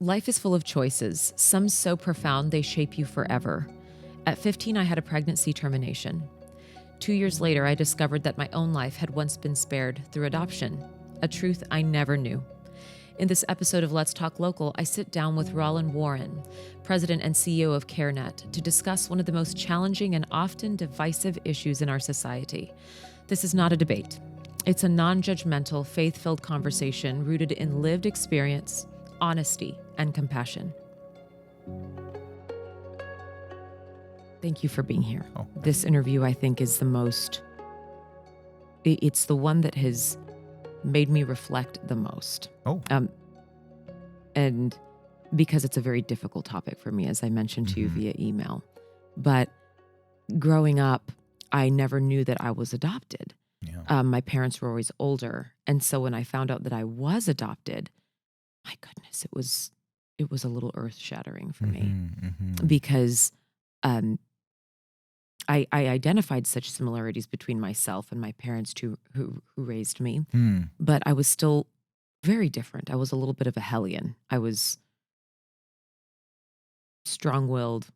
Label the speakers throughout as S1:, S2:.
S1: Life is full of choices, some so profound they shape you forever. At 15, I had a pregnancy termination. 2 years later, I discovered that my own life had once been spared through adoption, a truth I never knew. In this episode of Let's Talk Local, I sit down with Roland Warren, President and CEO of CareNet, to discuss one of the most challenging and often divisive issues in our society. This is not a debate. It's a non-judgmental, faith-filled conversation rooted in lived experience, honesty, and compassion. Thank you for being here. This interview, I think, is it's the one that has made me reflect the most. And because it's a very difficult topic for me, as I mentioned to you via email. But growing up, I never knew that I was adopted.
S2: Yeah.
S1: My parents were always older. And so when I found out that I was adopted, my goodness, it was a little earth-shattering for me because I identified such similarities between myself and my parents who raised me, but I was still very different. I was a little bit of a hellion. I was strong-willed,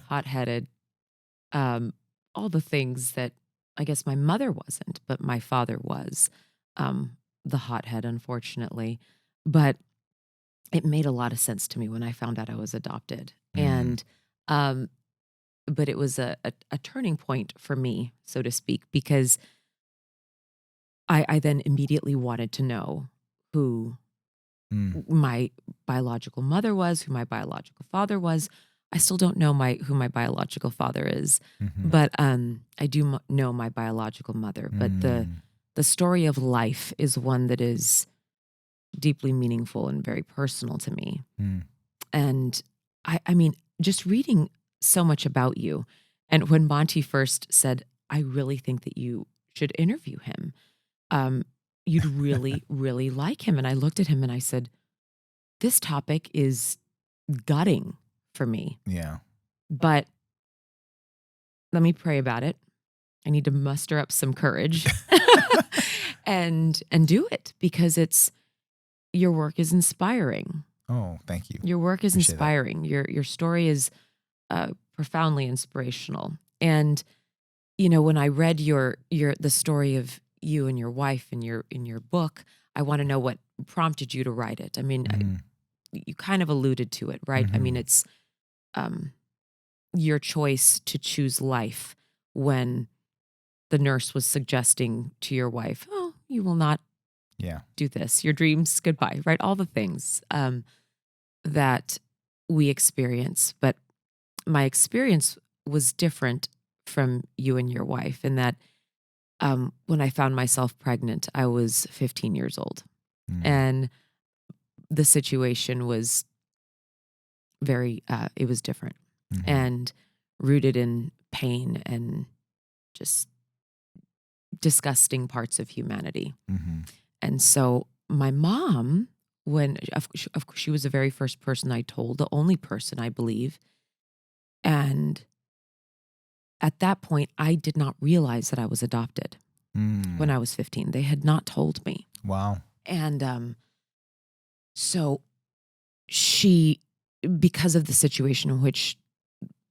S1: hot-headed, all the things that I guess my mother wasn't, but my father was, the hothead, unfortunately. But it made a lot of sense to me when I found out I was adopted. And but it was a turning point for me, so to speak, because I then immediately wanted to know who my biological mother was, who my biological father was. I still don't know who my biological father is, but I do know my biological mother. But the story of life is one that is deeply meaningful and very personal to me. And I mean, just reading so much about you, and when Monty first said, I really think that you should interview him, you'd really, really like him. And I looked at him and I said, this topic is gutting for me.
S2: Yeah.
S1: But let me pray about it. I need to muster up some courage and do it, because your work is inspiring.
S2: Oh, thank you.
S1: Your work is
S2: Appreciate
S1: inspiring. Your story is profoundly inspirational. And when I read the story of you and your wife in your book, I want to know what prompted you to write it. I mean, you kind of alluded to it, right? I mean, it's your choice to choose life when the nurse was suggesting to your wife, oh, you will not do this. Your dreams, goodbye, right? All the things that we experience. But my experience was different from you and your wife in that when I found myself pregnant, I was 15 years old. And the situation was it was different and rooted in pain and just disgusting parts of humanity. And so my mom, she was the very first person I told, the only person, I believe. And at that point, I did not realize that I was adopted when I was 15. They had not told me.
S2: Wow.
S1: And so she, because of the situation in which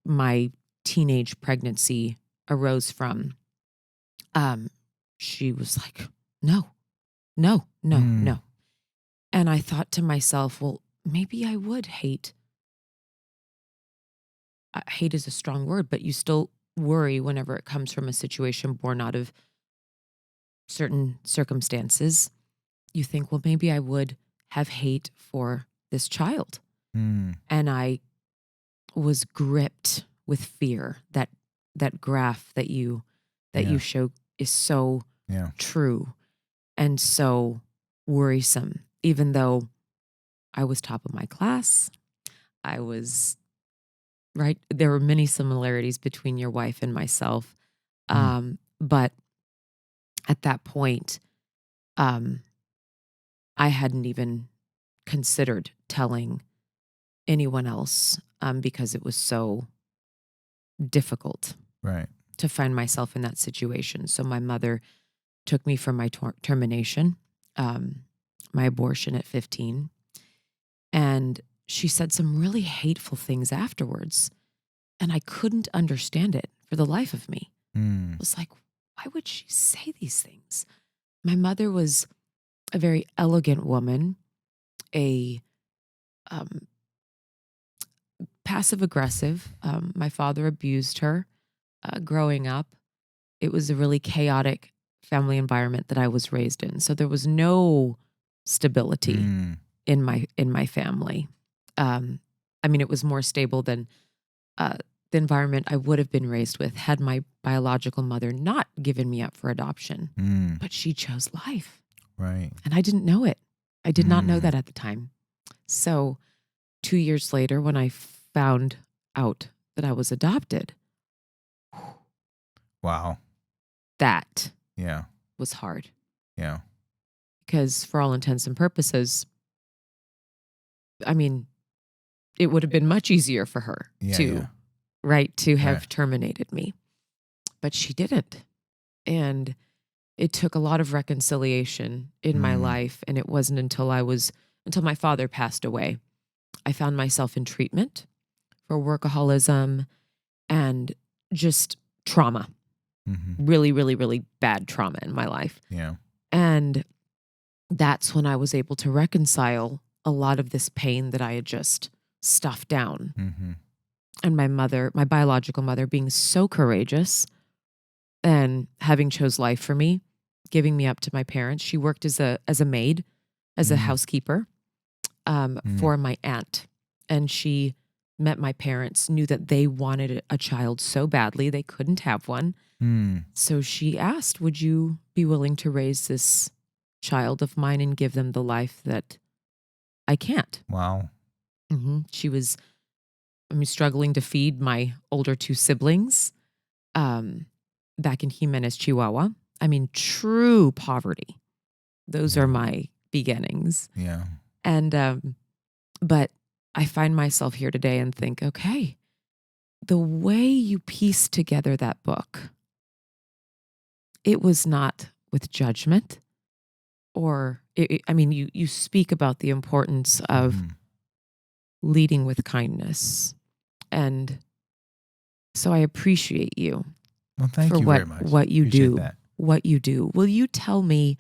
S1: my teenage pregnancy arose from, she was like, no. And I thought to myself, well, maybe I would hate. Hate is a strong word, but you still worry whenever it comes from a situation born out of certain circumstances. You think, well, maybe I would have hate for this child. And I was gripped with fear. That graph that you show is so true and so worrisome. Even though I was top of my class, I was right. There were many similarities between your wife and myself, but at that point, I hadn't even considered telling anyone else because it was so difficult to find myself in that situation. So my mother took me from my termination, my abortion at 15, And she said some really hateful things afterwards. And I couldn't understand it for the life of me. I was like, why would she say these things? My mother was a very elegant woman, a passive aggressive. My father abused her growing up. It was a really chaotic family environment that I was raised in. So there was no stability in my family. I mean, it was more stable than the environment I would have been raised with had my biological mother not given me up for adoption. But she chose life.
S2: Right.
S1: And I didn't know it. I did not know that at the time. So 2 years later, when I found out that I was adopted,
S2: Wow.
S1: that
S2: Yeah.
S1: was hard.
S2: Yeah.
S1: Because for all intents and purposes, I mean, it would have been much easier for her to have terminated me. But she didn't. And it took a lot of reconciliation in my life. And it wasn't until my father passed away, I found myself in treatment for workaholism and just trauma. Really, really, really bad trauma in my life.
S2: Yeah.
S1: And that's when I was able to reconcile a lot of this pain that I had just stuffed down. And my biological mother, being so courageous and having chose life for me, giving me up to my parents. She worked as a maid, as a housekeeper for my aunt. And she met my parents, knew that they wanted a child so badly they couldn't have one. So she asked, would you be willing to raise this child of mine and give them the life that I can't?
S2: Wow.
S1: She was, struggling to feed my older two siblings back in Jimenez, Chihuahua. I mean, true poverty. Those are my beginnings.
S2: Yeah.
S1: And, but I find myself here today and think, okay, the way you piece together that book, it was not with judgment you speak about the importance of leading with kindness. And so I appreciate you.
S2: Well, thank you very much.
S1: What you
S2: Appreciate
S1: do.
S2: that.
S1: What you do. Will you tell me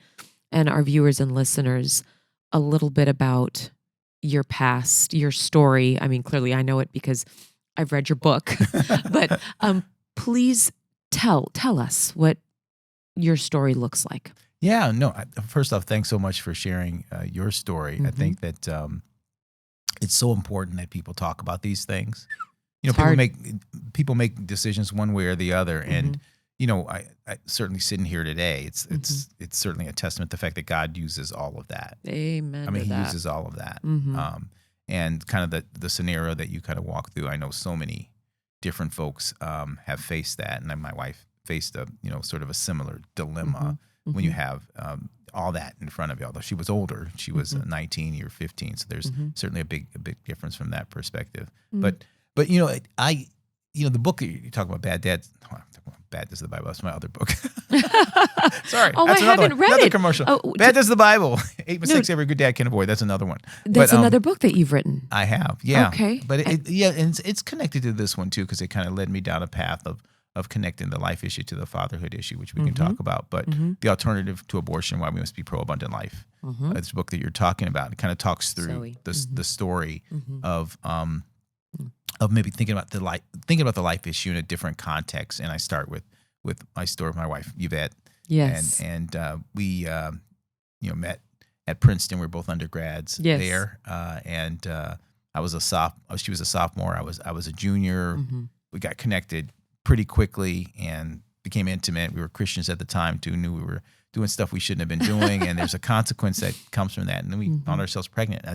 S1: and our viewers and listeners a little bit about your past, your story? I mean, clearly I know it because I've read your book, but please tell us what your story looks like.
S2: Yeah, no. First off, thanks so much for sharing your story. I think that it's so important that people talk about these things. You know, people make decisions one way or the other, and you know, I certainly sitting here today, it's certainly a testament to the fact that God uses all of that.
S1: Amen.
S2: I mean, He uses all of that, and kind of the scenario that you kind of walk through. I know so many different folks have faced that, and my wife faced a sort of a similar dilemma when you have all that in front of you. Although she was older, she was 19, you're 15, so there's certainly a big difference from that perspective. But you know, the book you talk about, Bad Dads. Oh, Bad Dads of the Bible. That's my other book. Sorry, that's
S1: I haven't read
S2: another
S1: it.
S2: commercial.
S1: Oh,
S2: Bad Dads of the Bible. 8 mistakes every good dad can avoid. That's another one.
S1: That's another book that you've written.
S2: I have, yeah.
S1: Okay,
S2: but and it's connected to this one too, because it kind of led me down a path of connecting the life issue to the fatherhood issue, which we can talk about. But the alternative to abortion, why we must be pro-abundant life. This book that you're talking about, it kind of talks through the story of maybe thinking about the life issue in a different context. And I start with my story with my wife, Yvette.
S1: Yes.
S2: And we met at Princeton. We were both undergrads there. And I was she was a sophomore. I was a junior. We got connected pretty quickly and became intimate. We were Christians at the time too, knew we were doing stuff we shouldn't have been doing, and there's a consequence that comes from that. And then we found ourselves pregnant.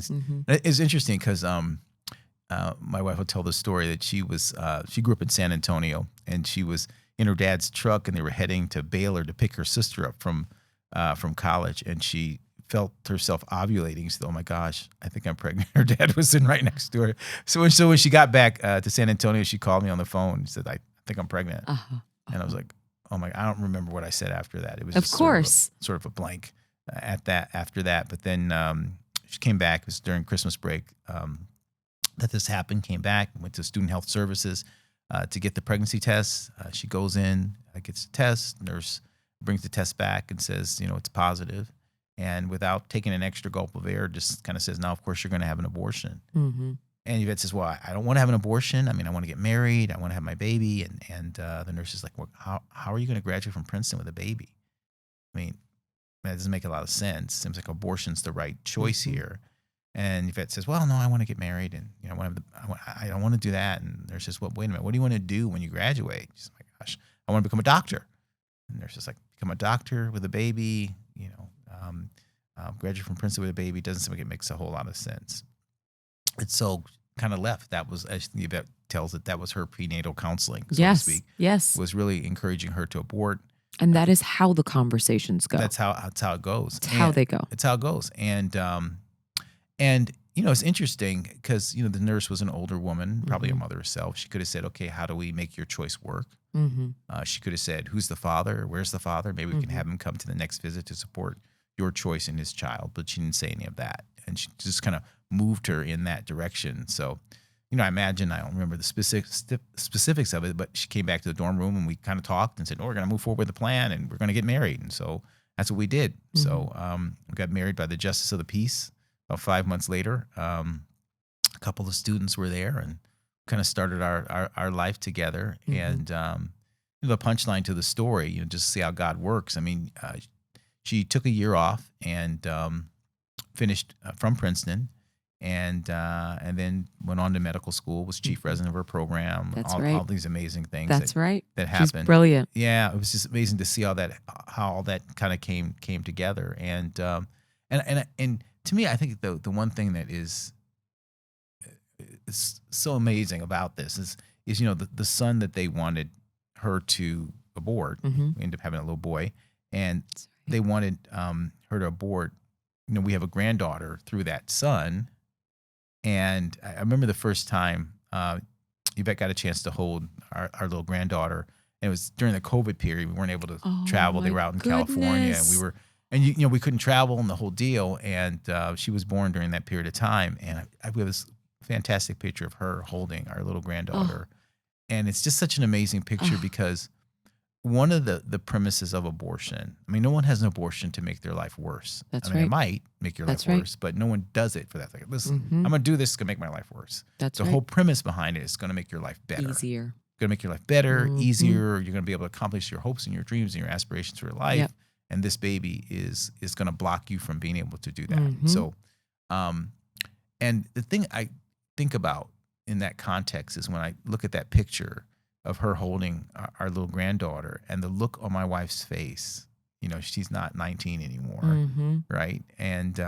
S2: It's interesting because my wife will tell the story that she grew up in San Antonio, and she was in her dad's truck, and they were heading to Baylor to pick her sister up from college, and she felt herself ovulating. She said, "Oh my gosh, I think I'm pregnant." Her dad was sitting right next to her. So when she got back to San Antonio, she called me on the phone and said, "I think I'm pregnant." And I was like, "Oh my!" I don't remember what I said after that. It was
S1: of
S2: just
S1: course
S2: sort of a blank after that. But then she came back. It was during Christmas break that this happened. Came back, went to Student Health Services to get the pregnancy test. She goes in, gets the test. Nurse brings the test back and says, it's positive. And without taking an extra gulp of air, just kind of says, now, of course, you're going to have an abortion.
S1: Mm-hmm.
S2: And Yvette says, well, I don't want to have an abortion. I mean, I want to get married. I want to have my baby. And the nurse is like, well, how are you going to graduate from Princeton with a baby? I mean, that doesn't make a lot of sense. Seems like abortion's the right choice here. And Yvette says, well, no, I want to get married. And, I don't want to do that. And the nurse says, well, wait a minute. What do you want to do when you graduate? She's like, gosh, I want to become a doctor. And the nurse is like, become a doctor with a baby, graduate from Princeton with a baby. Doesn't seem like it makes a whole lot of sense. It's so kind of left. That was, as Yvette tells it, that was her prenatal counseling, so to speak.
S1: Yes.
S2: Was really encouraging her to abort.
S1: And that is how the conversations go.
S2: That's how it goes.
S1: It's how they go.
S2: It's how it goes. And it's interesting because, the nurse was an older woman, probably a mother herself. She could have said, okay, how do we make your choice work? She could have said, who's the father? Where's the father? Maybe we can have him come to the next visit to support your choice in his child. But she didn't say any of that. And she just kind of moved her in that direction. So, I imagine, I don't remember the specifics of it, but she came back to the dorm room and we kind of talked and said, we're going to move forward with the plan and we're going to get married. And so that's what we did. So we got married by the Justice of the Peace. About 5 months later, a couple of students were there and kind of started our life together. And the punchline to the story, just to see how God works. I mean, she took a year off and finished from Princeton, and then went on to medical school. Was chief resident of her program.
S1: That's
S2: all,
S1: right.
S2: all these amazing things.
S1: That's right.
S2: That happened.
S1: She's brilliant.
S2: Yeah, it was just amazing to see how all that kind of came together. And to me, I think the one thing that is so amazing about this is the son that they wanted her to abort. We ended up having a little boy, and they wanted her to abort. We have a granddaughter through that son, and I remember the first time Yvette got a chance to hold our little granddaughter. And it was during the COVID period. We weren't able to travel. They were out in California, and we were. And we couldn't travel and the whole deal. And she was born during that period of time. And we have this fantastic picture of her holding our little granddaughter. And it's just such an amazing picture because one of the premises of abortion, I mean, no one has an abortion to make their life worse.
S1: That's
S2: I mean,
S1: right.
S2: It might make your life worse, but no one does it for that. Like, listen, I'm going to do this. It's going to make my life worse.
S1: That's
S2: the whole premise behind it is going to make your life better.
S1: Easier.
S2: Going to make your life better, easier. You're going to be able to accomplish your hopes and your dreams and your aspirations for your life.
S1: Yep.
S2: And this baby is going to block you from being able to do that. So, and the thing I think about in that context is when I look at that picture of her holding our little granddaughter and the look on my wife's face, she's not 19 anymore, right? And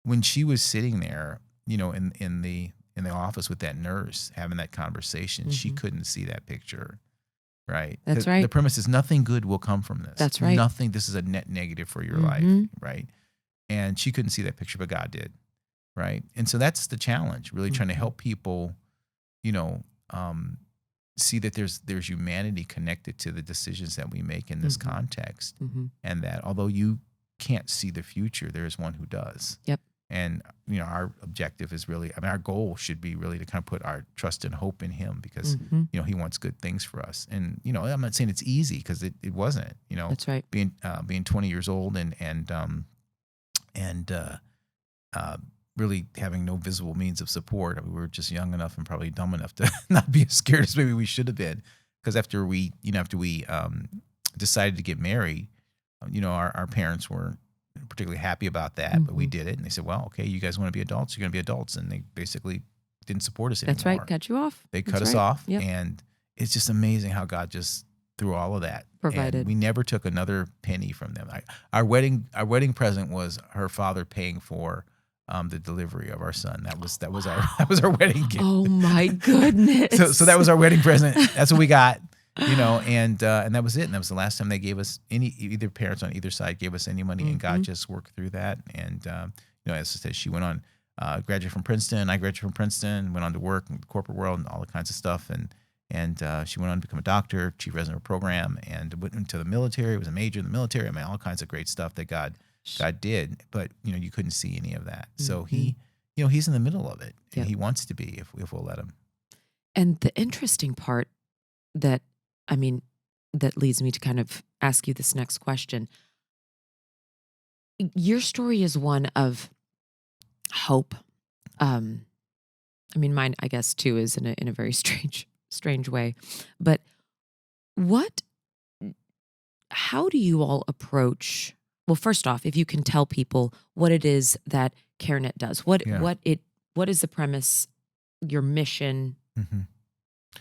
S2: when she was sitting there, in the office with that nurse having that conversation, she couldn't see that picture. Right.
S1: That's right.
S2: The premise is nothing good will come from this.
S1: That's right.
S2: Nothing. This is a net negative for your life. Right. And she couldn't see that picture, but God did. Right. And so that's the challenge, really trying to help people, see that there's humanity connected to the decisions that we make in this context. And that although you can't see the future, there is one who does.
S1: Yep.
S2: And, our objective is really, our goal should be really to kind of put our trust and hope in him because, he wants good things for us. And, I'm not saying it's easy because it wasn't,
S1: That's right.
S2: Being 20 years old and really having no visible means of support. I mean, we were just young enough and probably dumb enough to not be as scared as maybe we should have been. Because after we decided to get married, our parents weren't particularly happy about that, but we did it. And they said, well, okay, you guys want to be adults, you're going to be adults. And they basically didn't support us anymore.
S1: That's right. Cut you off.
S2: They cut us off. Yep. And it's just amazing how God just through all of that
S1: provided.
S2: And we never took another penny from them. Our wedding present was her father paying for the delivery of our son. That was our wedding gift.
S1: Oh my goodness.
S2: So that was our wedding present. That's what we got. And that was it. And that was the last time they gave us either parents on either side gave us any money, and God just worked through that. And, as I said, she went on, graduated from Princeton. I graduated from Princeton, went on to work in the corporate world and all the kinds of stuff. And she went on to become a doctor, chief resident of a program, and went into the military, was a major in the military. I mean, all kinds of great stuff that God God did, but you couldn't see any of that. So
S1: Mm-hmm.
S2: he's in the middle of it, and
S1: Yep.
S2: he wants to be if we'll let him.
S1: And the interesting part that, I mean, that leads me to kind of ask you this next question. Your story is one of hope. Um, I mean, mine, I guess, too, is in a very strange way. But what, how do you all approach? Well, first off, if you can tell people what it is that CareNet does,
S2: Yeah.
S1: what is the premise, your mission,
S2: Mm-hmm.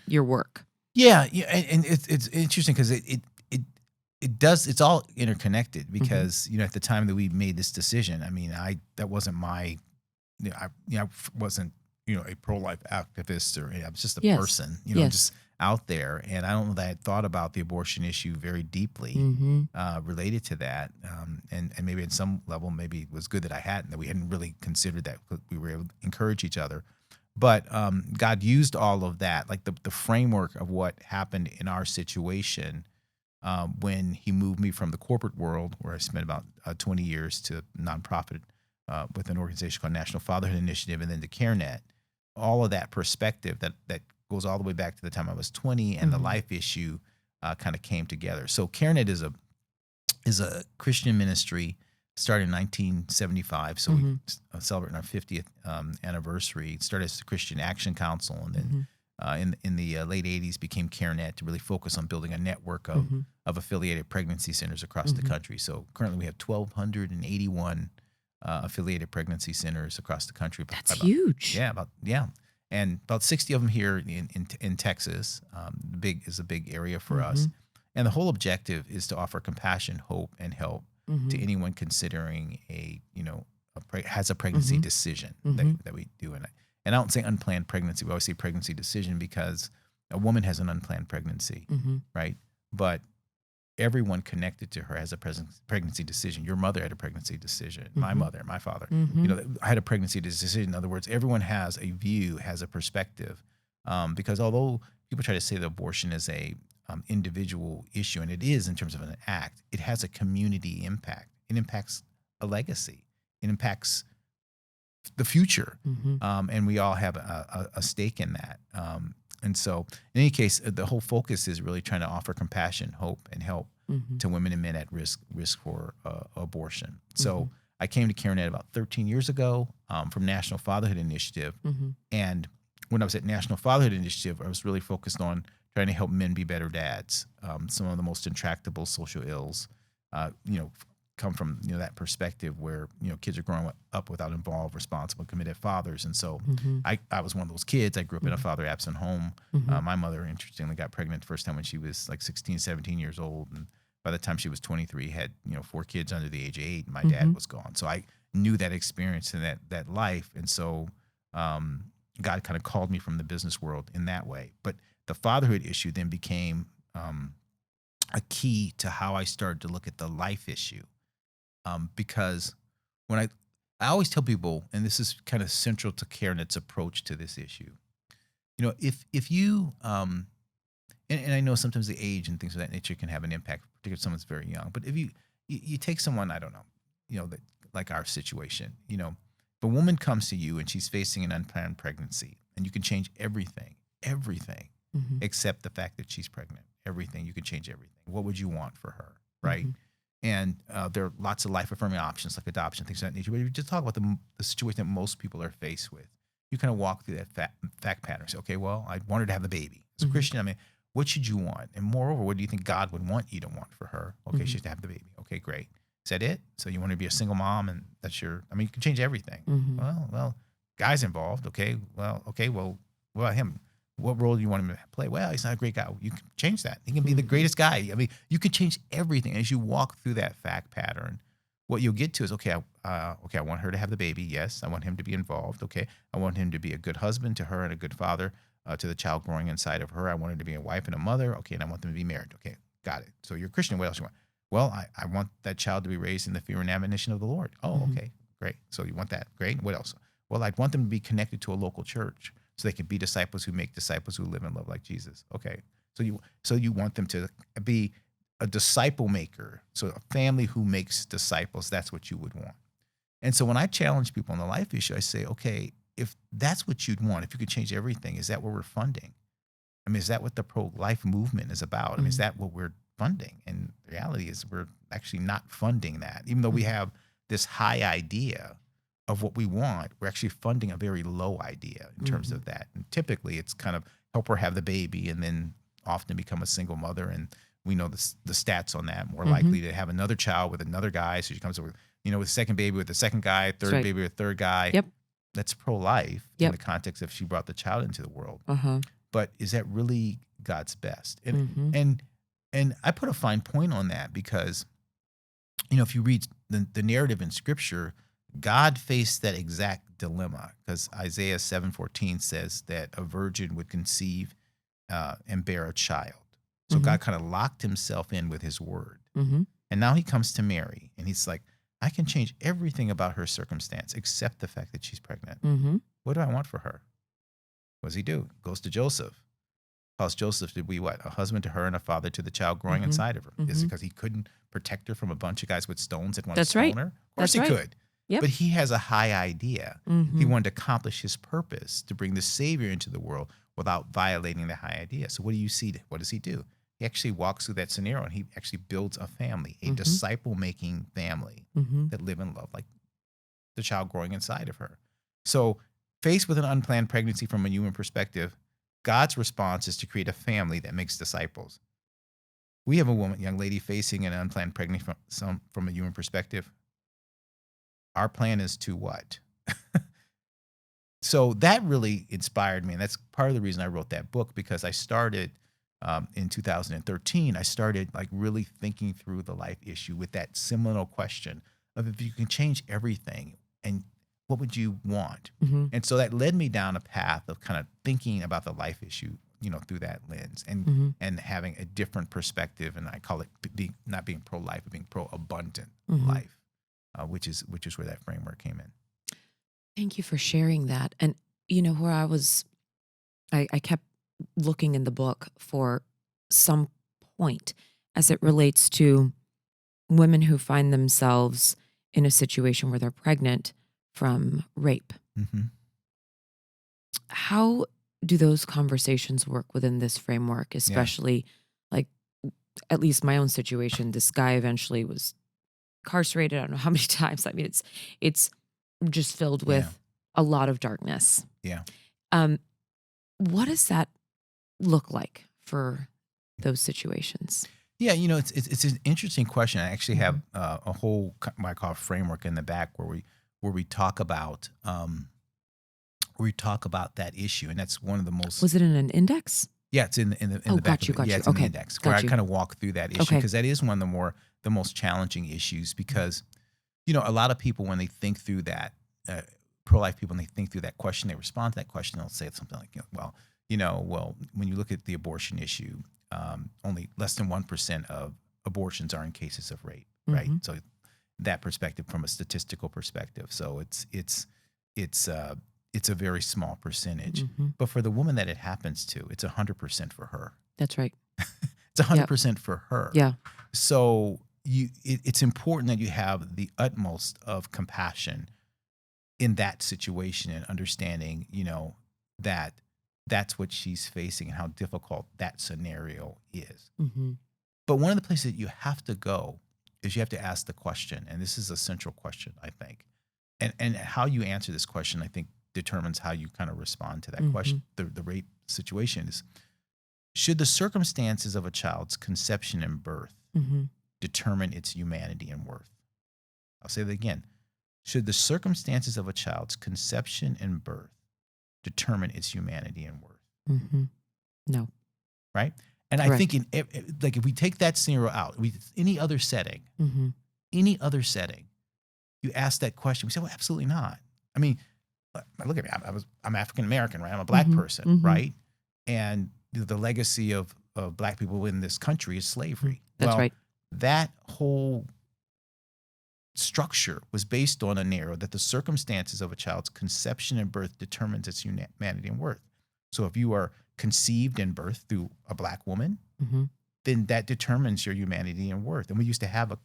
S1: your work?
S2: Yeah, and it's interesting because it does. It's all interconnected because at the time that we made this decision, I mean, that wasn't my, I wasn't a pro-life activist, or I was just a
S1: Yes.
S2: person,
S1: Yes.
S2: just out there, and I don't know that I had thought about the abortion issue very deeply related to that, and maybe at some level, maybe it was good that I hadn't, that we hadn't really considered that, we were able to encourage each other. But God used all of that, like the framework of what happened in our situation, when He moved me from the corporate world, where I spent about 20 years, to nonprofit with an organization called National Fatherhood Initiative, and then to CareNet. All of that perspective that goes all the way back to the time I was 20, and the life issue kind of came together. So CareNet is a Christian ministry started in 1975. So we celebrate our 50th anniversary. It started as the Christian Action Council, and then in the late 80s became CareNet to really focus on building a network of affiliated pregnancy centers across the country. So currently we have 1,281 affiliated pregnancy centers across the country.
S1: That's huge.
S2: Yeah, and about 60 of them here in Texas. Is a big area for us. And the whole objective is to offer compassion, hope, and help to anyone considering has a pregnancy decision that we do. And I don't say unplanned pregnancy. We always say pregnancy decision because a woman has an unplanned pregnancy, right? But everyone connected to her has a pregnancy decision. Your mother had a pregnancy decision. My mother, my father, I had a pregnancy decision. In other words, everyone has a view, has a perspective, because although people try to say that abortion is a individual issue, and it is in terms of an act, it has a community impact. It impacts a legacy. It impacts the future, and we all have a stake in that. And so, in any case, the whole focus is really trying to offer compassion, hope, and help to women and men at risk for abortion. So, I came to CareNet about 13 years ago from National Fatherhood Initiative, and when I was at National Fatherhood Initiative, I was really focused on trying to help men be better dads. Some of the most intractable social ills, come from that perspective where kids are growing up without involved, responsible, committed fathers. And so I was one of those kids. I grew up in a father-absent home. My mother, interestingly, got pregnant the first time when she was like 16, 17 years old, and by the time she was 23, had 4 kids under the age of 8, and my dad was gone. So I knew that experience and that life, and so God kind of called me from the business world in that way. But the fatherhood issue then became a key to how I started to look at the life issue. Because when I always tell people, and this is kind of central to CareNet's approach to this issue, if you, and I know sometimes the age and things of that nature can have an impact, particularly if someone's very young, but if you take someone, I don't know, that, like our situation, if a woman comes to you and she's facing an unplanned pregnancy, and you can change everything, except the fact that she's pregnant, everything, you can change everything. What would you want for her, right? And there are lots of life-affirming options like adoption, things of that nature. But if you just talk about the situation that most people are faced with, you kind of walk through that fact pattern. Say, okay, well, I want her to have the baby. As a Christian, I mean, what should you want? And moreover, what do you think God would want you to want for her? Okay, she's to have the baby. Okay, great. Is that it? So you want her to be a single mom, and that's you can change everything. Well, guy's involved. Okay, well, what about him? What role do you want him to play? Well, he's not a great guy. You can change that. He can be the greatest guy. I mean, you can change everything. As you walk through that fact pattern, what you'll get to is, okay, I want her to have the baby. Yes, I want him to be involved. Okay, I want him to be a good husband to her and a good father to the child growing inside of her. I want her to be a wife and a mother. Okay, and I want them to be married. Okay, got it. So you're a Christian. What else you want? Well, I want that child to be raised in the fear and admonition of the Lord. Oh, okay, great. So you want that. Great. What else? Well, I'd want them to be connected to a local church, so they can be disciples who make disciples who live and love like Jesus. Okay, so you want them to be a disciple maker, so a family who makes disciples, that's what you would want. And so when I challenge people on the life issue, I say, okay, if that's what you'd want, if you could change everything, is that what we're funding? I mean, is that what the pro-life movement is about? I mean, is that what we're funding? And the reality is we're actually not funding that. Even though we have this high idea of what we want, we're actually funding a very low idea in terms of that. And typically it's kind of help her have the baby and then often become a single mother. And we know the stats on that, more likely to have another child with another guy. So she comes up with, with second baby with the second guy, third baby with third guy.
S1: Yep.
S2: That's pro-life in the context of she brought the child into the world. But is that really God's best? And I put a fine point on that because, if you read the narrative in Scripture, God faced that exact dilemma because Isaiah 7:14 says that a virgin would conceive and bear a child. So God kind of locked himself in with his word. And now he comes to Mary and he's like, I can change everything about her circumstance except the fact that she's pregnant. What do I want for her? What does he do? Goes to Joseph. Calls Joseph to be what? A husband to her and a father to the child growing inside of her. Is it because he couldn't protect her from a bunch of guys with stones that wanted to stone her? Of course he could. But he has a high idea. He wanted to accomplish his purpose to bring the Savior into the world without violating the high idea. So what do you see? What does he do? He actually walks through that scenario and he actually builds a family, a disciple-making family that live in love, like the child growing inside of her. So faced with an unplanned pregnancy from a human perspective, God's response is to create a family that makes disciples. We have a young lady facing an unplanned pregnancy from a human perspective. Our plan is to what? So that really inspired me. And that's part of the reason I wrote that book, because I started in 2013, I started like really thinking through the life issue with that seminal question of if you can change everything, and what would you want? And so that led me down a path of kind of thinking about the life issue, through that lens and having a different perspective. And I call it not being pro-life, but being pro-abundant life, which is where that framework came in.
S1: Thank you for sharing that. And, where I kept looking in the book for some point as it relates to women who find themselves in a situation where they're pregnant from rape. How do those conversations work within this framework, especially like at least my own situation? This guy eventually was incarcerated. I don't know how many times. I mean, it's just filled with a lot of darkness. What does that look like for those situations?
S2: Yeah, it's an interesting question. I actually have a whole what I call framework in the back where we talk about that issue, and that's one of the most.
S1: Was it in an index?
S2: Yeah, it's in the back.
S1: Got you.
S2: Yeah, it's in the index where I kind of walk through that issue because that is one of the most challenging issues because a lot of people when they think through that pro-life people, when they think through that question, they respond to that question. They'll say something like, well, when you look at the abortion issue, only less than 1% of abortions are in cases of rape, right? So that perspective from a statistical perspective. So it's a very small percentage. But for the woman that it happens to, it's 100% for her.
S1: That's right.
S2: It's 100% for her.
S1: Yeah.
S2: So it's important that you have the utmost of compassion in that situation and understanding, that that's what she's facing and how difficult that scenario is. But one of the places that you have to go is you have to ask the question, and this is a central question, I think. And how you answer this question, I think, determines how you kind of respond to that question. The rape situation is, should the circumstances of a child's conception and birth determine its humanity and worth? I'll say that again. Should the circumstances of a child's conception and birth determine its humanity and worth?
S1: No.
S2: Right? And correct. I think if we take that scenario out, any other setting, you ask that question, we say, well, absolutely not. I mean, look at me. I'm African American, right? I'm a black person, right? And the legacy of black people in this country is slavery.
S1: That's right.
S2: That whole structure was based on a narrative that the circumstances of a child's conception and birth determines its humanity and worth. So if you are conceived and birthed through a black woman, then that determines your humanity and worth. And we used to have a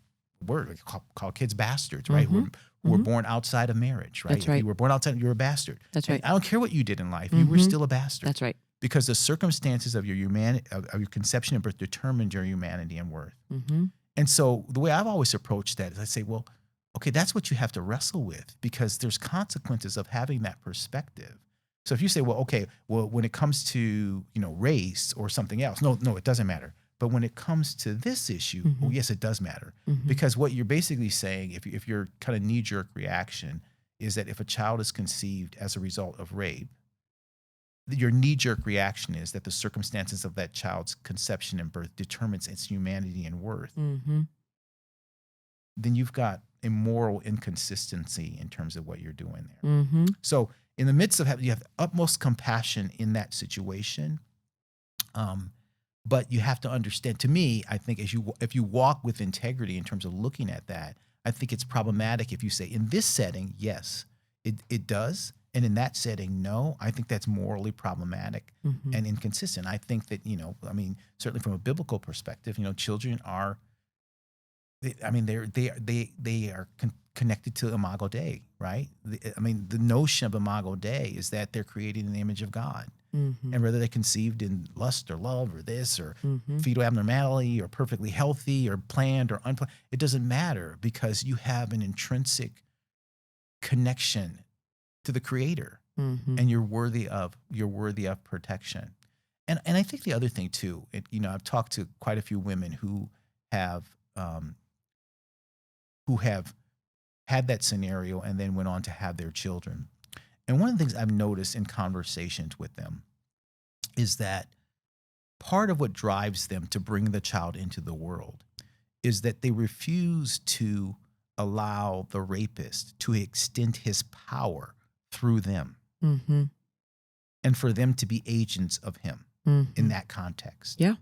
S2: word called kids bastards, right? Who were born outside of marriage, right?
S1: That's right.
S2: If you were born outside, you were a bastard.
S1: That's
S2: And
S1: right.
S2: I don't care what you did in life, you were still a bastard.
S1: That's right.
S2: Because the circumstances of your of your conception and birth determined your humanity and worth. And so the way I've always approached that is I say, well, okay, that's what you have to wrestle with, because there's consequences of having that perspective. So if you say, well, okay, well, when it comes to, race or something else, no, it doesn't matter. But when it comes to this issue, well, yes, it does matter. Because what you're basically saying, if your kind of knee-jerk reaction is that if a child is conceived as a result of rape, your knee-jerk reaction is that the circumstances of that child's conception and birth determines its humanity and worth, then you've got a moral inconsistency in terms of what you're doing there. So in the midst of you have utmost compassion in that situation, but you have to understand, to me, I think if you walk with integrity in terms of looking at that, I think it's problematic if you say, in this setting, yes, it does. And in that setting, no. I think that's morally problematic and inconsistent. I think that, certainly from a biblical perspective, children are, they are connected to Imago Dei, right? The notion of Imago Dei is that they're created in the image of God. And whether they're conceived in lust or love or this or fetal abnormality or perfectly healthy or planned or unplanned, it doesn't matter, because you have an intrinsic connection to the Creator, and you're worthy of protection. And I think the other thing too, I've talked to quite a few women who have had that scenario and then went on to have their children. And one of the things I've noticed in conversations with them is that part of what drives them to bring the child into the world is that they refuse to allow the rapist to extend his power through them, and for them to be agents of him in that context.
S1: Yeah.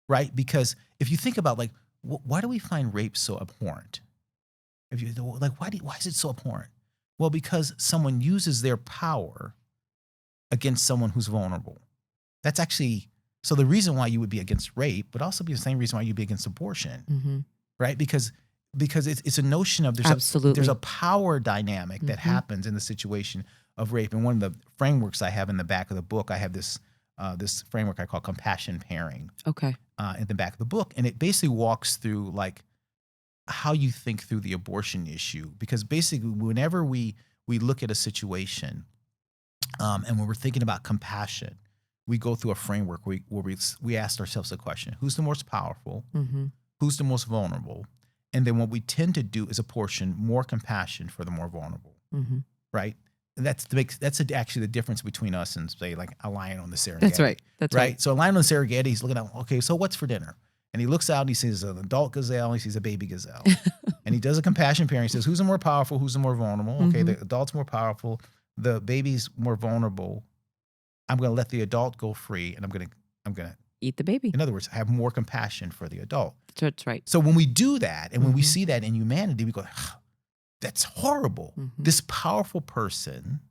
S2: Right? Because if you think about, why do we find rape so abhorrent? Why is it so abhorrent? Well, because someone uses their power against someone who's vulnerable. That's actually, so the reason why you would be against rape would also be the same reason why you'd be against abortion, right? Because it's a notion of there's a power dynamic that happens in the situation of rape. And one of the frameworks I have in the back of the book, I have this framework I call compassion pairing.
S1: Okay.
S2: In the back of the book, and it basically walks through how you think through the abortion issue. Because basically, whenever we look at a situation, and when we're thinking about compassion, we go through a framework where we ask ourselves the question: who's the most powerful? Who's the most vulnerable? And then what we tend to do is apportion more compassion for the more vulnerable, right? And that's actually the difference between us and, say, a lion on the Serengeti.
S1: That's right. That's right.
S2: So a lion on the Serengeti, he's looking at, okay, so what's for dinner? And he looks out and he sees an adult gazelle and he sees a baby gazelle. And he does a compassion pairing. He says, who's the more powerful? Who's the more vulnerable? Okay, the adult's more powerful. The baby's more vulnerable. I'm going to let the adult go free, and I'm going to
S1: eat the baby.
S2: In other words, have more compassion for the adult.
S1: That's right.
S2: So when we do that, and when we see that in humanity, we go, that's horrible. This powerful person,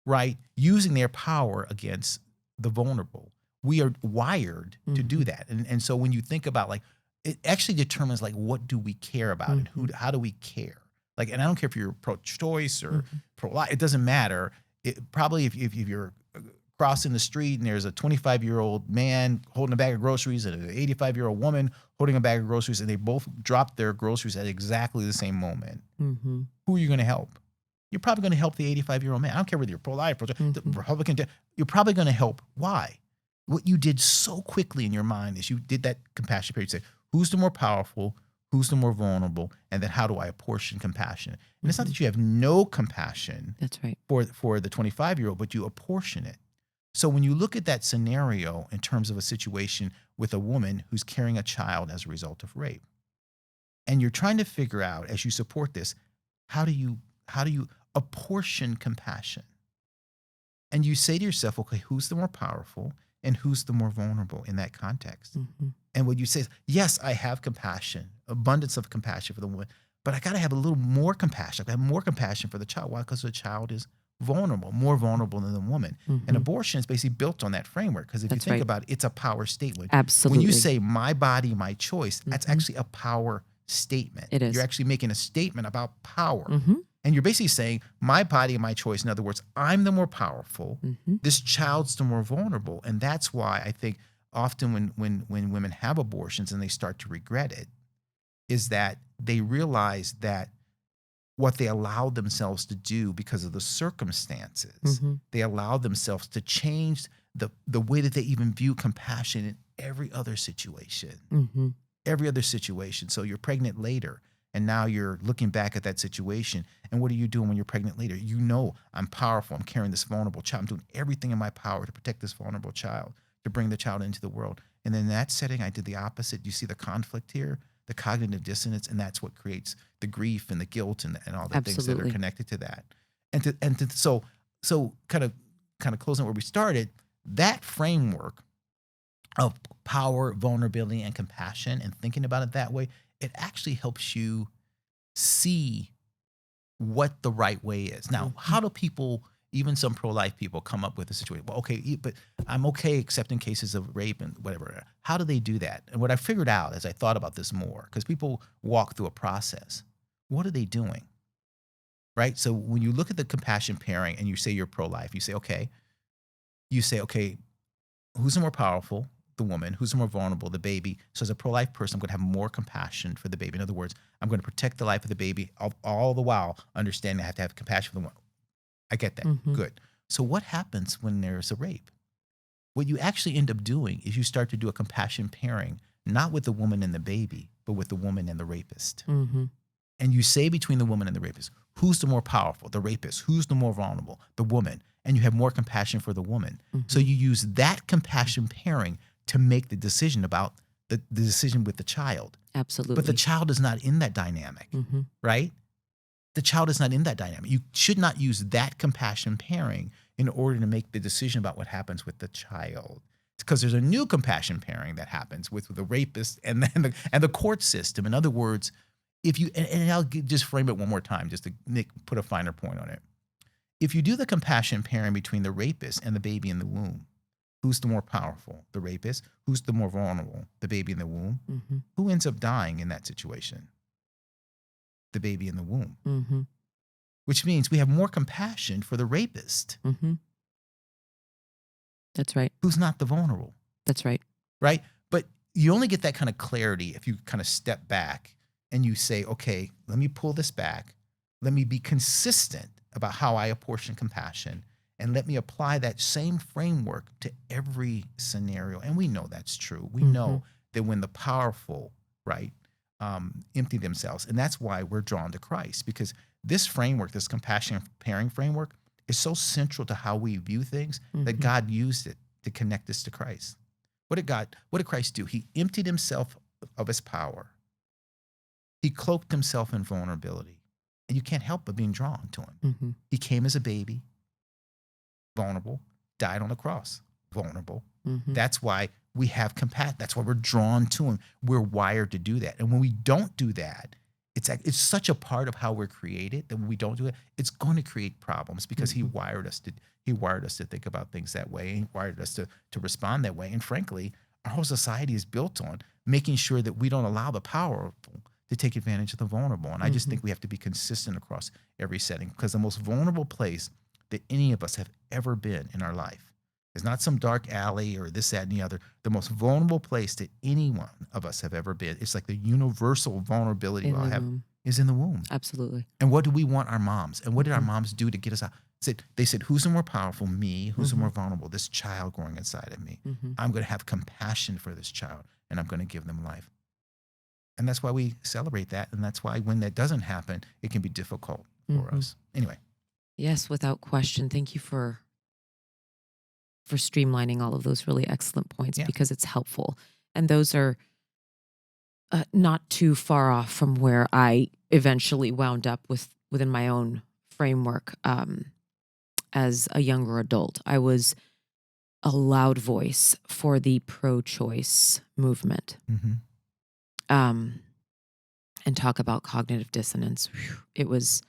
S2: right, using their power against the vulnerable. We are wired to do that. And so when you think about, it actually determines, what do we care about and how do we care? And I don't care if you're pro-choice or pro-life, it doesn't matter. Probably if you're crossing the street and there's a 25-year-old man holding a bag of groceries and an 85-year-old woman holding a bag of groceries, and they both drop their groceries at exactly the same moment, who are you going to help? You're probably going to help the 85-year-old man. I don't care whether you're pro-life, the Republican. You're probably going to help. Why? What you did so quickly in your mind is you did that compassion period. You say, who's the more powerful? Who's the more vulnerable? And then how do I apportion compassion? And it's not that you have no compassion.
S1: That's right.
S2: For the 25-year-old, but you apportion it. So when you look at that scenario in terms of a situation with a woman who's carrying a child as a result of rape, and you're trying to figure out, as you support this, how do you apportion compassion? And you say to yourself, okay, who's the more powerful and who's the more vulnerable in that context? And what you say is, yes, I have compassion, abundance of compassion for the woman, but I got to have a little more compassion. I have more compassion for the child. Why? Because the child is vulnerable, more vulnerable than the woman. And abortion is basically built on that framework, because if you
S1: That's
S2: think
S1: right.
S2: about it, it's a power statement. When you
S1: Absolutely.
S2: say my body, my choice, that's actually a power statement.
S1: It is.
S2: You're actually making a statement about power.
S1: Mm-hmm.
S2: And you're basically saying my body, my choice. In other words, I'm the more powerful.
S1: Mm-hmm.
S2: This child's the more vulnerable. And that's why I think often when women have abortions and they start to regret it, is that they realize that what they allowed themselves to do because of the circumstances, they allowed themselves to change the way that they even view compassion in every other situation. Every other situation. So you're pregnant later, and now you're looking back at that situation. And what are you doing when you're pregnant later? You know, I'm powerful. I'm carrying this vulnerable child. I'm doing everything in my power to protect this vulnerable child, to bring the child into the world. And in that setting, I did the opposite. You see the conflict here, the cognitive dissonance, and that's what creates the grief and the guilt and all the things that are connected to that. So kind of closing where we started, that framework of power, vulnerability, and compassion, and thinking about it that way, it actually helps you see what the right way is. Now, how do people, even some pro-life people, come up with a situation? Well, okay, but I'm okay accepting cases of rape and whatever. How do they do that? And what I figured out as I thought about this more, because people walk through a process, what are they doing? Right? So when you look at the compassion pairing and you say you're pro-life, you say, okay, who's the more powerful? The woman. Who's the more vulnerable? The baby. So as a pro-life person, I'm going to have more compassion for the baby. In other words, I'm going to protect the life of the baby, all the while understanding I have to have compassion for the woman. I get that. Good. So what happens when there's a rape? What you actually end up doing is you start to do a compassion pairing, not with the woman and the baby, but with the woman and the rapist. And you say between the woman and the rapist, who's the more powerful? The rapist. Who's the more vulnerable? The woman. And you have more compassion for the woman. So you use that compassion pairing to make the decision about the decision with the child.
S1: Absolutely.
S2: But the child is not in that dynamic, right? The child is not in that dynamic. You should not use that compassion pairing in order to make the decision about what happens with the child. Because there's a new compassion pairing that happens with the rapist and then the court system. In other words, if you, and I'll just frame it one more time, just to put a finer point on it. If you do the compassion pairing between the rapist and the baby in the womb, who's the more powerful? The rapist. Who's the more vulnerable? The baby in the womb. Who ends up dying in that situation? The baby in the womb. Which means we have more compassion for the rapist.
S1: That's right.
S2: Who's not the vulnerable.
S1: That's right.
S2: Right? But you only get that kind of clarity if you kind of step back and you say, okay, let me pull this back. Let me be consistent about how I apportion compassion, and let me apply that same framework to every scenario. And we know that's true. We know that when the powerful, right, empty themselves, and that's why we're drawn to Christ, because this framework, this compassion pairing framework, is so central to how we view things that God used it to connect us to Christ. What did Christ do? He emptied himself of his power. He cloaked himself in vulnerability. And you can't help but being drawn to him. He came as a baby, vulnerable, died on the cross, vulnerable. That's why we have compassion. That's why we're drawn to him. We're wired to do that. And when we don't do that, it's such a part of how we're created that when we don't do it, it's going to create problems, because he wired us to think about things that way. He wired us to respond that way. And frankly, our whole society is built on making sure that we don't allow the powerful to take advantage of the vulnerable. And I just think we have to be consistent across every setting, because the most vulnerable place that any of us have ever been in our life is not some dark alley or this, that, and the other. The most vulnerable place that any one of us have ever been, it's like the universal vulnerability we'll have, is in the womb.
S1: Absolutely.
S2: And what do we want our moms? And what did our moms do to get us out? They said, who's the more powerful? Me. Who's the more vulnerable? This child growing inside of me. I'm going to have compassion for this child, and I'm going to give them life. And that's why we celebrate that. And that's why when that doesn't happen, it can be difficult for us. Anyway.
S1: Yes, without question. Thank you for streamlining all of those really excellent points, because it's helpful. And those are not too far off from where I eventually wound up within my own framework as a younger adult. I was a loud voice for the pro-choice movement. And talk about cognitive dissonance. It was,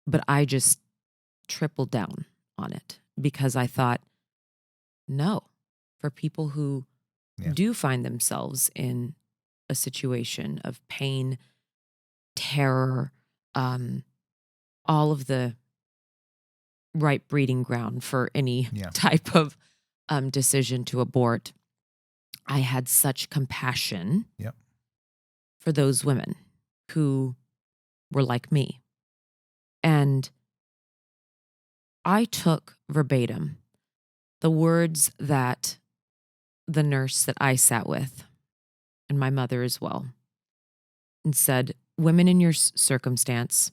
S1: but I just tripled down on it because I thought, no, for people who
S2: Yeah.
S1: do find themselves in a situation of pain, terror, all of the right breeding ground for any
S2: Yeah.
S1: type of decision to abort. I had such compassion
S2: Yep.
S1: for those women who were like me. And I took verbatim the words that the nurse that I sat with, and my mother as well, and said, women in your circumstance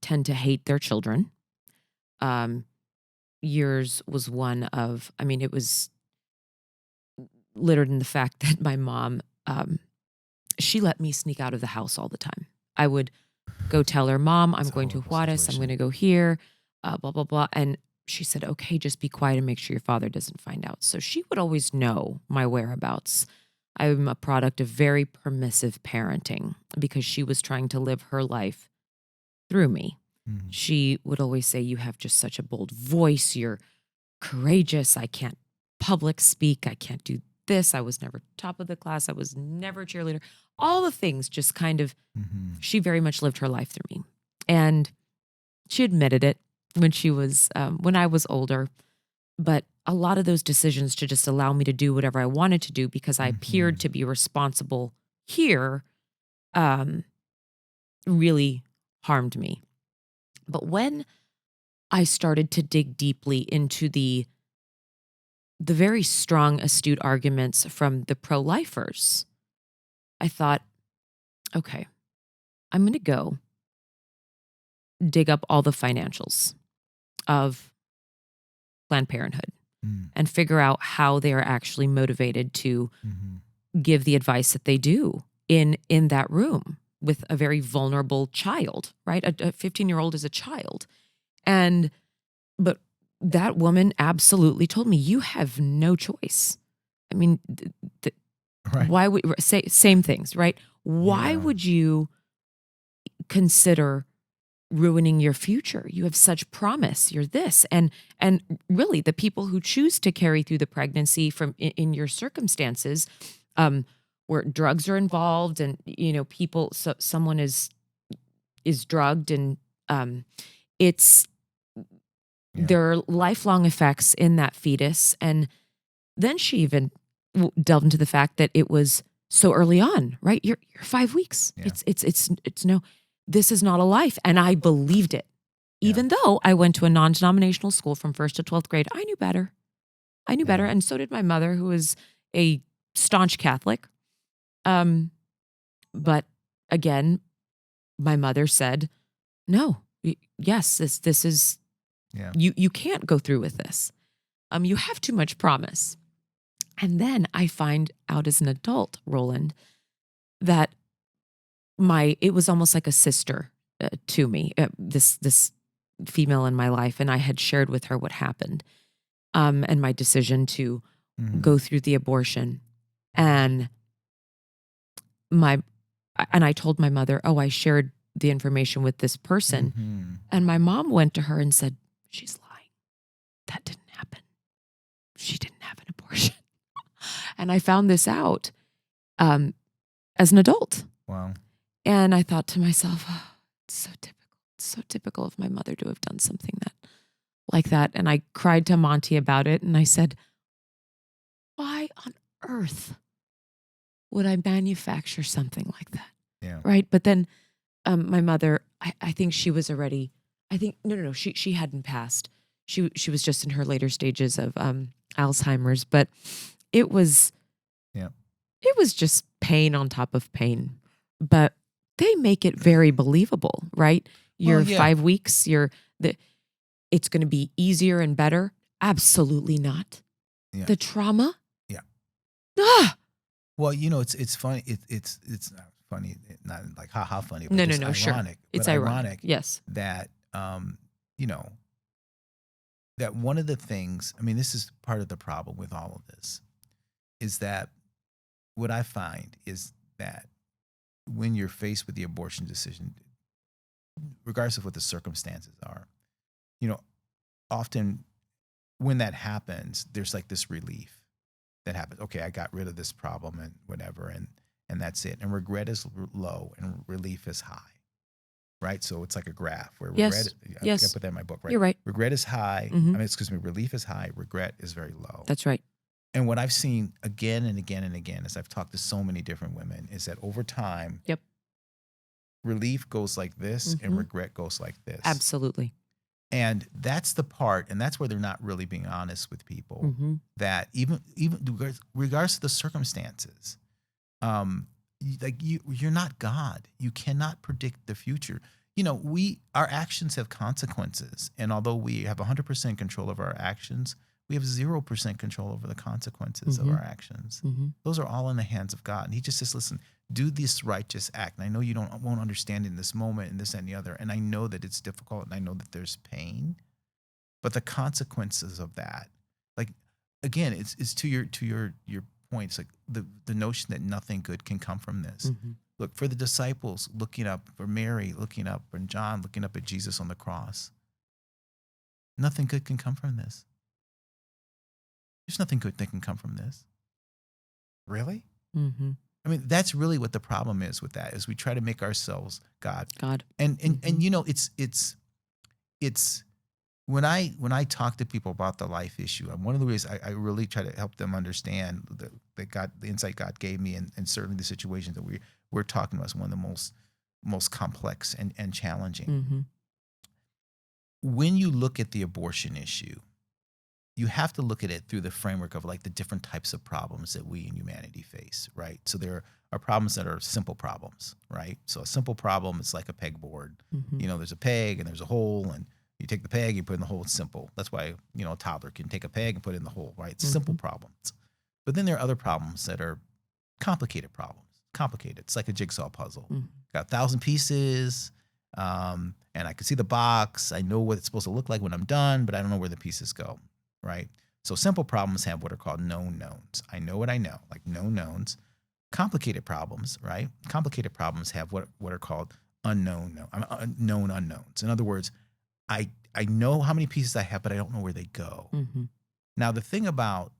S1: tend to hate their children. Yours was one of, I mean, it was littered in the fact that my mom, she let me sneak out of the house all the time. I would go tell her, Mom, I'm
S2: It's a
S1: going to
S2: horrible
S1: Juarez, I'm going to
S2: situation.
S1: go here, blah, blah, blah. And she said, okay, just be quiet and make sure your father doesn't find out. So she would always know my whereabouts. I'm a product of very permissive parenting because she was trying to live her life through me.
S2: Mhm.
S1: She would always say, you have just such a bold voice. You're courageous. I can't public speak. I can't do this. I was never top of the class. I was never a cheerleader. All the things just kind of,
S2: Mhm.
S1: she very much lived her life through me. And she admitted it when I was older. But a lot of those decisions to just allow me to do whatever I wanted to do because I appeared
S2: Mhm.
S1: to be responsible here um, really harmed me. But when I started to dig deeply into the very strong, astute arguments from the pro-lifers, I thought, okay, I'm going to go dig up all the financials of Planned Parenthood
S2: Mm.
S1: and figure out how they are actually motivated to
S2: Mhm.
S1: give the advice that they do in that room with a very vulnerable child, right? A 15-year-old is a child. But that woman absolutely told me, you have no choice. I mean,
S2: Right.
S1: why would say same things, right? Why
S2: Yeah.
S1: would you consider ruining your future? You have such promise. You're this, and really, the people who choose to carry through the pregnancy from in your circumstances, where drugs are involved, and people, someone is drugged, and it's
S2: Yeah.
S1: there are lifelong effects in that fetus. And then she even delved into the fact that it was so early on, right? You're 5 weeks.
S2: Yeah.
S1: It's no, this is not a life. And I believed it.
S2: Yeah.
S1: Even though I went to a non-denominational school from 1st to 12th grade, I knew better. I knew better.
S2: Yeah.
S1: And so did my mother, who was a staunch Catholic. But again, my mother said, no, yes, this is,
S2: Yeah.
S1: you can't go through with this. You have too much promise. And then I find out as an adult, Roland, that it was almost like a sister to me, this female in my life, and I had shared with her what happened, and my decision to
S2: Mhm.
S1: go through the abortion, and my and I told my mother, oh, I shared the information with this person,
S2: Mhm.
S1: and my mom went to her and said, she's lying. That didn't happen. She didn't have an abortion. And I found this out as an adult.
S2: Wow.
S1: And I thought to myself, oh, it's so typical. It's so typical of my mother to have done something like that. And I cried to Monty about it. And I said, why on earth would I manufacture something like that?
S2: Yeah.
S1: Right. But then my mother, I think she was already, no, she hadn't passed. She was just in her later stages of Alzheimer's. But it was,
S2: Yeah.
S1: it was just pain on top of pain. But they make it very believable, right?
S2: Well,
S1: You're
S2: yeah.
S1: 5 weeks, it's going to be easier and better. Absolutely not.
S2: Yeah.
S1: The trauma.
S2: Yeah.
S1: Ah,
S2: Well, it's funny. It's not funny, not like ha funny, but
S1: no, no,
S2: just
S1: no, sure.
S2: ironic.
S1: It's
S2: But
S1: ironic.
S2: ironic
S1: Yes.
S2: that you know, that one of the things. I mean, this is part of the problem with all of this is that what I find is that when you're faced with the abortion decision, regardless of what the circumstances are, you know, often when that happens, there's like this relief that happens. Okay, I got rid of this problem and whatever, and that's it. And regret is low and relief is high, right? So it's like a graph where regret.
S1: Yes.
S2: I think I
S1: Yes.
S2: put that in my book, right?
S1: You're right.
S2: Regret is high.
S1: Mhm.
S2: Relief is high. Regret is very low.
S1: That's right.
S2: And what I've seen again and again and again, as I've talked to so many different women, is that over time,
S1: Yep.
S2: relief goes like this and
S1: Mhm.
S2: regret goes like this.
S1: Absolutely.
S2: And that's the part, and that's where they're not really being honest with people.
S1: Mhm.
S2: That even regardless of the circumstances, you're not God. You cannot predict the future. You know, our actions have consequences, and although we have 100% control of our actions, we have 0% control over the consequences of
S1: Mhm.
S2: our actions.
S1: Mhm.
S2: Those are all in the hands of God. And he just says, listen, do this righteous act. And I know you won't understand in this moment and this and the other. And I know that it's difficult and I know that there's pain, but the consequences of that, like, again, it's to your point. It's like the notion that nothing good can come from this.
S1: Mhm.
S2: Look, for the disciples looking up, for Mary looking up, and John looking up at Jesus on the cross, nothing good can come from this. There's nothing good that can come from this. Really?
S1: Mhm.
S2: I mean, that's really what the problem is with that, is we try to make ourselves God.
S1: God.
S2: And
S1: Mhm.
S2: you know, it's when I talk to people about the life issue, and one of the ways I really try to help them understand that God, the insight God gave me, and certainly the situations that we're talking about is one of the most complex and challenging.
S1: Mhm.
S2: When you look at the abortion issue, you have to look at it through the framework of like the different types of problems that we in humanity face, right? So there are problems that are simple problems, right? So a simple problem is like a pegboard.
S1: Mhm.
S2: You know, there's a peg and there's a hole, and you take the peg, you put it in the hole. It's simple. That's why, you know, a toddler can take a peg and put it in the hole, right? It's simple
S1: Mhm.
S2: problems. But then there are other problems that are complicated problems. Complicated. It's like a jigsaw puzzle.
S1: Mhm.
S2: Got 1,000 pieces, and I can see the box. I know what it's supposed to look like when I'm done, but I don't know where the pieces go. Right? So simple problems have what are called known knowns. I know what I know, like known knowns. Complicated problems, right? Complicated problems have what are called known unknowns. In other words, I know how many pieces I have, but I don't know where they go.
S1: Mhm.
S2: Now, the thing about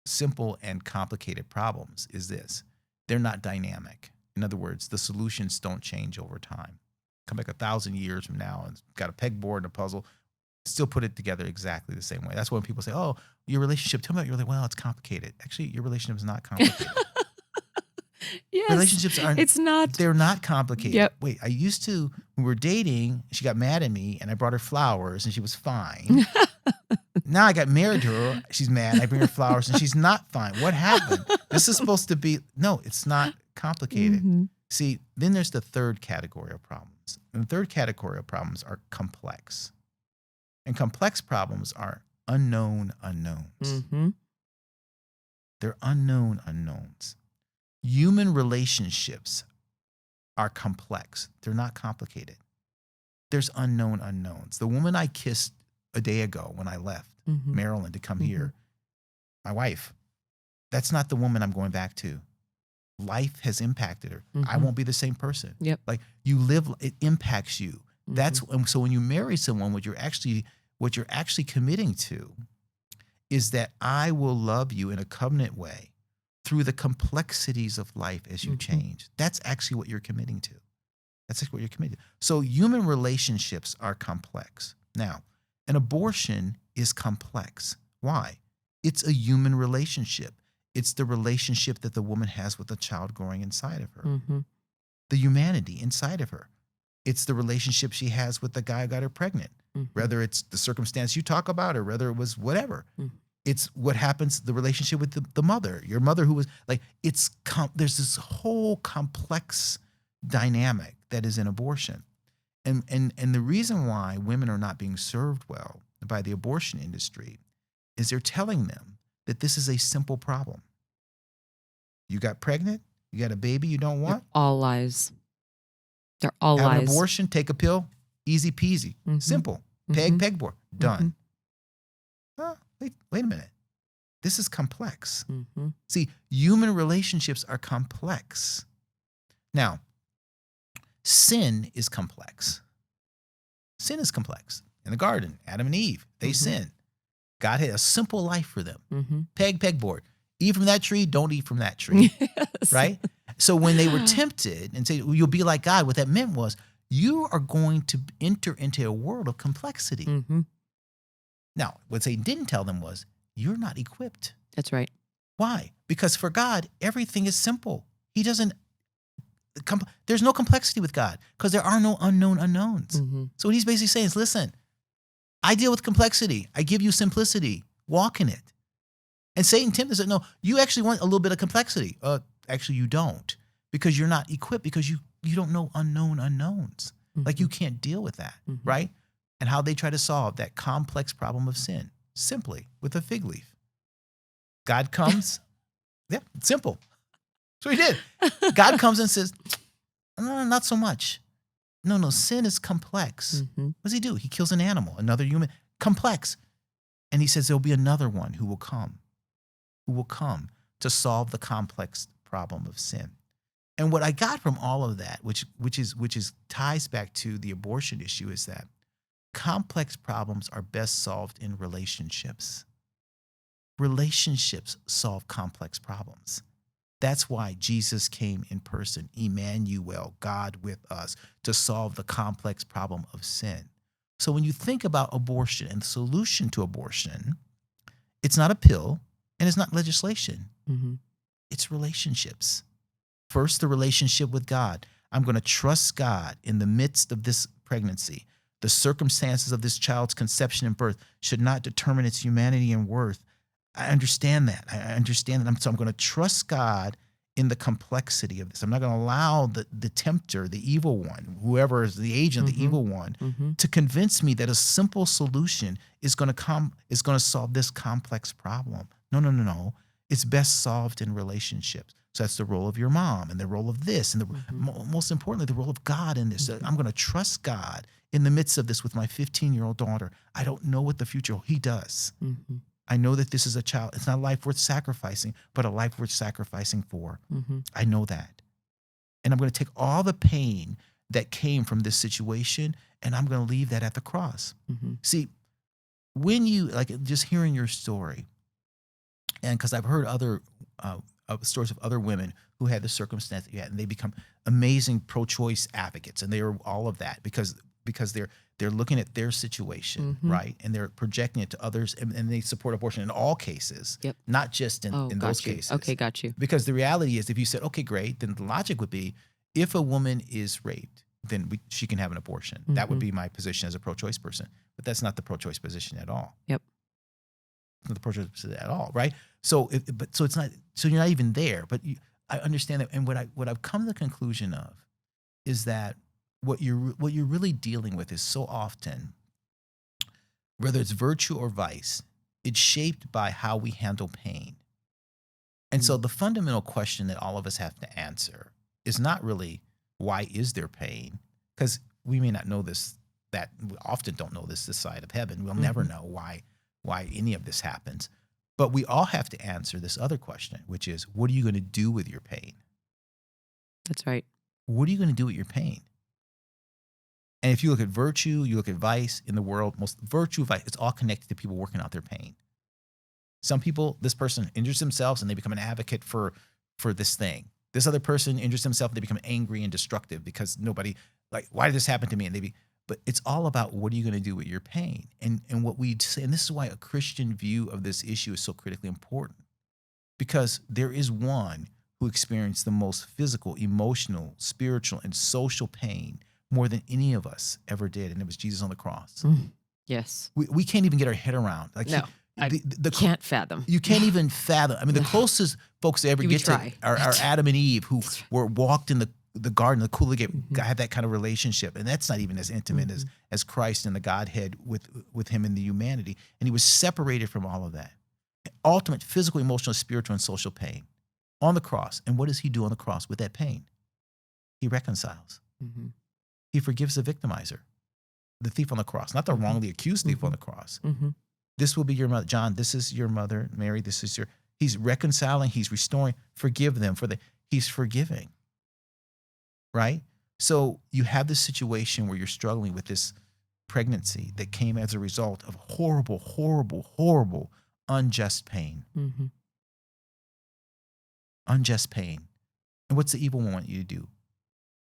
S2: simple and complicated problems is this: they're not dynamic. In other words, the solutions don't change over time. Come back 1,000 years from now and got a pegboard and a puzzle, still put it together exactly the same way. That's when people say, "Oh, your relationship." Tell me about your relationship. Well, it's complicated. Actually, your relationship is not complicated.
S1: Yes.
S2: Relationships aren't.
S1: It's not.
S2: They're not complicated.
S1: Yep.
S2: Wait, I used to. When we were dating, she got mad at me, and I brought her flowers, and she was fine. Now I got married to her. She's mad. I bring her flowers, and she's not fine. What happened? This is supposed to be. No, it's not complicated.
S1: Mhm.
S2: See, then there's the third category of problems, and the third category of problems are complex. And complex problems are unknown unknowns.
S1: Mhm.
S2: They're unknown unknowns. Human relationships are complex. They're not complicated. There's unknown unknowns. The woman I kissed a day ago when I left
S1: Mhm.
S2: Maryland to come
S1: Mhm.
S2: here, my wife, that's not the woman I'm going back to. Life has impacted her. I
S1: Mhm.
S2: won't be the same person.
S1: Yep.
S2: Like you live, it impacts you. That's
S1: Mhm.
S2: so when you marry someone, what you're actually committing to is that I will love you in a covenant way through the complexities of life as you
S1: Mhm.
S2: change. That's actually what you're committing to. That's actually what you're committing to. So human relationships are complex. Now, an abortion is complex. Why? It's a human relationship. It's the relationship that the woman has with the child growing inside of her,
S1: Mhm.
S2: the humanity inside of her. It's the relationship she has with the guy who got her pregnant,
S1: Mhm.
S2: whether it's the circumstance you talk about or whether it was whatever.
S1: Mhm.
S2: It's what happens, the relationship with the mother, your mother who was like, there's this whole complex dynamic that is in abortion. And the reason why women are not being served well by the abortion industry is they're telling them that this is a simple problem. You got pregnant, you got a baby you don't
S1: They're
S2: want,
S1: all lies. They're all
S2: have an
S1: lies.
S2: abortion, take a pill, easy peasy,
S1: Mhm.
S2: simple.
S1: Mhm.
S2: Pegboard, done.
S1: Mhm.
S2: Wait a minute. This is complex.
S1: Mhm.
S2: See, human relationships are complex. Now, sin is complex. Sin is complex. In the garden, Adam and Eve, they sin. God had a simple life for them. Pegboard. Eat from that tree, don't eat from that tree.
S1: Yes.
S2: Right? So when they were tempted and say, well, you'll be like God, what that meant was you are going to enter into a world of complexity. Now, what Satan didn't tell them was, you're not equipped.
S1: That's right.
S2: Why? Because for God, everything is simple. He doesn't, there's no complexity with God because there are no unknown unknowns. So what he's basically saying is, listen, I deal with complexity. I give you simplicity. Walk in it. And Satan tempted said, no, you actually want a little bit of complexity. Actually, you don't, because you're not equipped, because you don't know unknown unknowns. Like you can't deal with that, right? And how they try to solve that complex problem of sin, simply with a fig leaf. God comes, yeah, simple. So he did. God comes and says, no, not so much. No, sin is complex. What does he do? He kills an animal, another human, complex. And he says there'll be another one who will come to solve the complex problem of sin. And what I got from all of that, which ties back to the abortion issue, is that complex problems are best solved in relationships. Relationships solve complex problems. That's why Jesus came in person, Emmanuel, God with us, to solve the complex problem of sin. So when you think about abortion and the solution to abortion, it's not a pill and it's not legislation. It's relationships. First, the relationship with God. I'm going to trust God in the midst of this pregnancy. The circumstances of this child's conception and birth should not determine its humanity and worth. I understand that. So I'm going to trust God in the complexity of this. I'm not going to allow the tempter, the evil one, whoever is the agent, the evil one, to convince me that a simple solution is going to solve this complex problem. No. It's best solved in relationships. So that's the role of your mom and the role of this and most importantly, the role of God in this. I'm going to trust God in the midst of this with my 15-year-old daughter. I don't know what the future, he does. I know that this is a child. It's not a life worth sacrificing, but a life worth sacrificing for. I know that. And I'm going to take all the pain that came from this situation and I'm going to leave that at the cross. See, when you, like just hearing your story, and because I've heard other stories of other women who had the circumstance that you had, and they become amazing pro-choice advocates, and they are all of that because they're looking at their situation, right, and they're projecting it to others, and they support abortion in all cases, not just in those cases.
S1: Okay, got you.
S2: Because the reality is, if you said, okay, great, then the logic would be, if a woman is raped, then she can have an abortion. That would be my position as a pro-choice person, but that's not the pro-choice position at all. Not the pro-choice position at all, right? So, it's not. So you're not even there. But I understand that, and what I've come to the conclusion of is that what you're really dealing with is so often, whether it's virtue or vice, it's shaped by how we handle pain. And so the fundamental question that all of us have to answer is not really why is there pain, because we may not know this. That we often don't know this side of heaven. We'll never know why any of this happens. But we all have to answer this other question, which is, what are you going to do with your pain?
S1: That's right.
S2: What are you going to do with your pain? And if you look at virtue, you look at vice in the world, most virtue, vice, it's all connected to people working out their pain. Some people, this person injures themselves and they become an advocate for this thing. This other person injures themselves and they become angry and destructive because nobody, like, why did this happen to me? And but it's all about, what are you going to do with your pain? And what we say, and this is why a Christian view of this issue is so critically important, because there is one who experienced the most physical, emotional, spiritual, and social pain more than any of us ever did, and it was Jesus on the cross.
S1: Yes.
S2: We can't even get our head around. Like,
S1: no, I can't fathom.
S2: You can't even fathom. I mean, the closest folks they ever get to are Adam and Eve, who were walked in the garden, the cool had that kind of relationship, and that's not even as intimate as Christ and the Godhead with him in the humanity. And he was separated from all of that. Ultimate physical, emotional, spiritual, and social pain on the cross. And what does he do on the cross with that pain? He reconciles. He forgives the victimizer, the thief on the cross, not the wrongly accused thief on the cross. This will be your mother, John. This is your mother, Mary. This is He's reconciling. He's restoring. Forgive them He's forgiving. Right? So you have this situation where you're struggling with this pregnancy that came as a result of horrible, horrible, horrible, unjust pain.
S1: Mm-hmm.
S2: Unjust pain. And what's the evil one want you to do?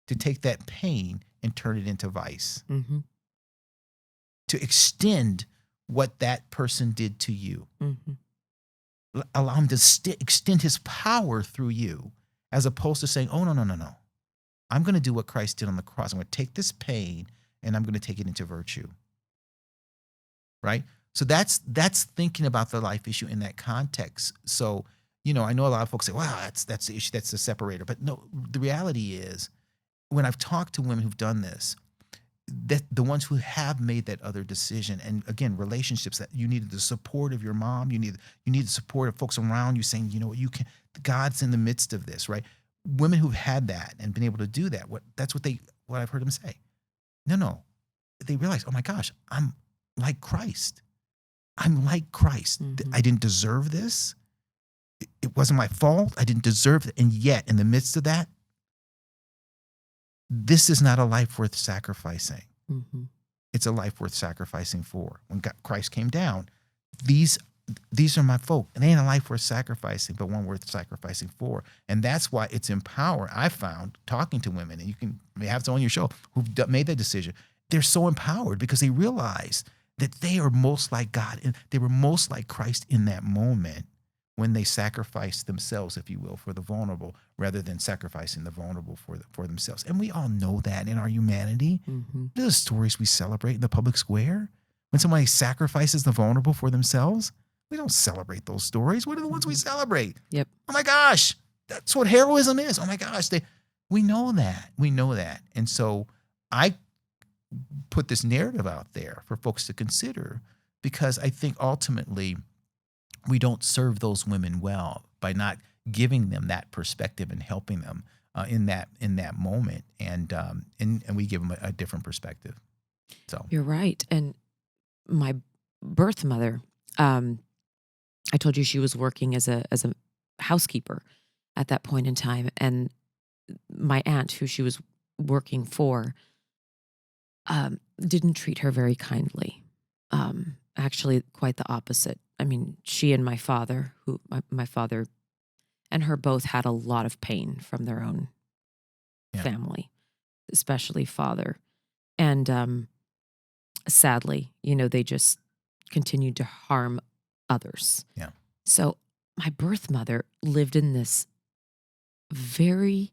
S2: To take that pain and turn it into vice.
S1: Mm-hmm.
S2: To extend what that person did to you.
S1: Mm-hmm.
S2: Allow him to extend his power through you, as opposed to saying, oh, no. I'm going to do what Christ did on the cross. I'm going to take this pain and I'm going to take it into virtue. Right? So that's thinking about the life issue in that context. So, I know a lot of folks say, wow, that's the issue, that's the separator. But no, the reality is, when I've talked to women who've done this, that the ones who have made that other decision, and again, relationships that you needed the support of your mom, you need the support of folks around you saying, you can, God's in the midst of this, right? Women who've had that and been able to do that, what I've heard them say. No. They realize, oh my gosh, I'm like Christ. I'm like Christ.
S1: Mm-hmm.
S2: I didn't deserve this. It wasn't my fault. I didn't deserve it. And yet, in the midst of that, this is not a life worth sacrificing.
S1: Mm-hmm.
S2: It's a life worth sacrificing for. When Christ came down, these are my folk. It ain't a life worth sacrificing, but one worth sacrificing for. And that's why it's empowering. I found, talking to women, and you may have some on your show, who've made that decision. They're so empowered because they realize that they are most like God, and they were most like Christ in that moment when they sacrificed themselves, if you will, for the vulnerable, rather than sacrificing the vulnerable for themselves. And we all know that in our humanity.
S1: Mm-hmm.
S2: The stories we celebrate in the public square, when somebody sacrifices the vulnerable for themselves, we don't celebrate those stories. What are the ones we celebrate?
S1: Yep.
S2: Oh my gosh, that's what heroism is. Oh my gosh, we know that. We know that. And so I put this narrative out there for folks to consider, because I think ultimately we don't serve those women well by not giving them that perspective and helping them in that moment, and we give them a different perspective. So
S1: you're right. And my birth mother, I told you she was working as a housekeeper at that point in time, and my aunt, who she was working for, didn't treat her very kindly. Actually, quite the opposite. I mean, she and my father, my father and her both had a lot of pain from their own family, especially father. And sadly, they just continued to harm others.
S2: Yeah.
S1: So my birth mother lived in this very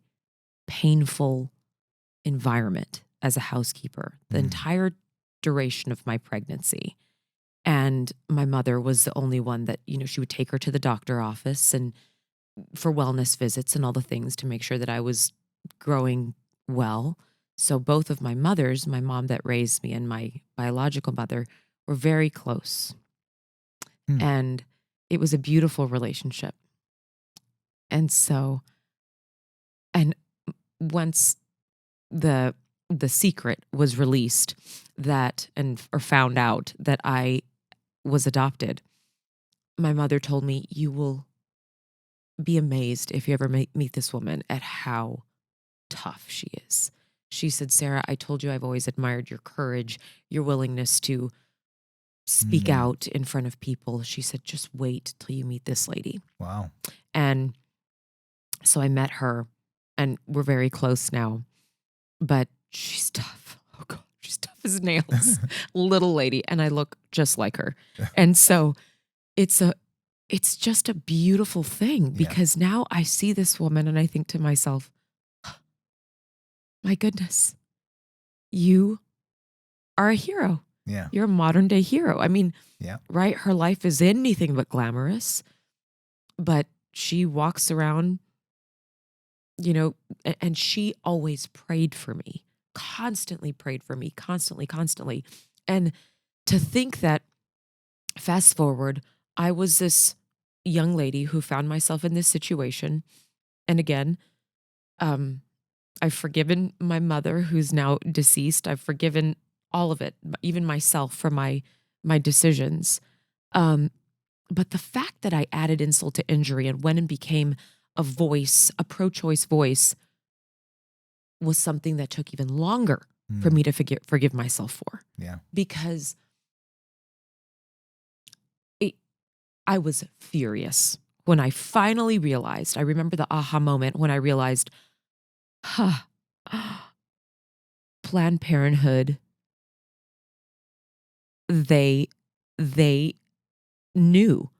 S1: painful environment as a housekeeper the entire duration of my pregnancy. And my mother was the only one that, she would take her to the doctor office and for wellness visits and all the things to make sure that I was growing well. So both of my mothers, my mom that raised me and my biological mother, were very close. And it was a beautiful relationship. And so, and once the secret was released or found out that I was adopted, my mother told me, you will be amazed if you ever meet this woman at how tough she is. She said, Sarah, I told you I've always admired your courage, your willingness to speak out in front of people. She said, just wait till you meet this lady.
S2: Wow.
S1: And so I met her, and we're very close now, but she's tough. Oh God, she's tough as nails. Little lady. And I look just like her. And so it's just a beautiful thing, because now I see this woman and I think to myself, my goodness, you are a hero.
S2: Yeah.
S1: You're a modern day hero. I mean, right? Her life is anything but glamorous, but she walks around, and she always prayed for me, constantly prayed for me, constantly. And to think that, fast forward, I was this young lady who found myself in this situation. And again, I've forgiven my mother, who's now deceased. I've forgiven all of it, even myself, for my decisions. But the fact that I added insult to injury and went and became a voice, a pro-choice voice, was something that took even longer for me to forgive myself for.
S2: Yeah.
S1: Because I was furious when I finally realized. I remember the aha moment when I realized, Planned Parenthood, they knew.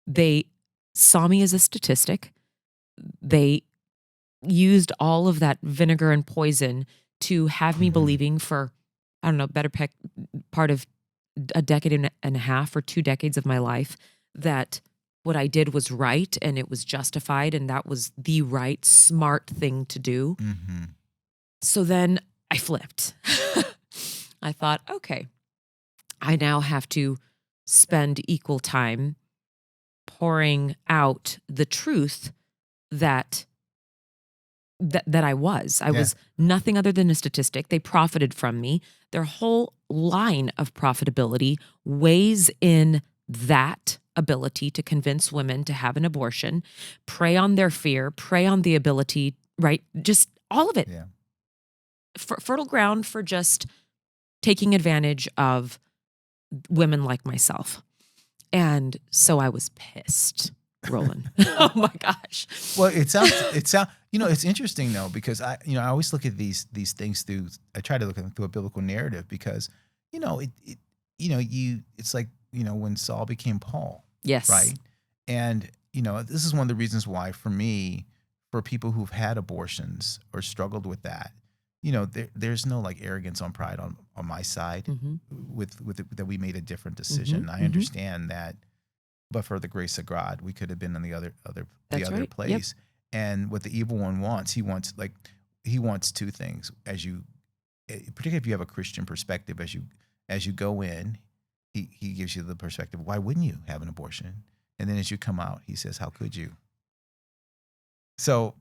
S1: They saw me as a statistic. They used all of that vinegar and poison to have me believing for, I don't know, part of a decade and a half or 2 decades of my life that what I did was right and it was justified and that was the right, smart thing to do.
S2: Mm-hmm.
S1: So then I flipped. I thought, okay, I now have to spend equal time pouring out the truth that I was. I was nothing other than a statistic. They profited from me. Their whole line of profitability weighs in that ability to convince women to have an abortion, prey on their fear, prey on the ability, right? Just all of it.
S2: Yeah.
S1: Fertile ground for just taking advantage of women like myself. And so I was pissed, Roland. Oh my gosh.
S2: Well, it sounds, it's interesting though, because I always look at these things I try to look at them through a biblical narrative because, it's like, when Saul became Paul.
S1: Yes.
S2: Right. And, this is one of the reasons why for me, for people who've had abortions or struggled with that, there's no like arrogance on pride on my side with that we made a different decision. I understand that, but for the grace of God, we could have been in the other
S1: right.
S2: place.
S1: Yep.
S2: And what the evil one wants, he wants two things. Particularly if you have a Christian perspective, as you go in, he gives you the perspective. Why wouldn't you have an abortion? And then as you come out, he says, how could you? So,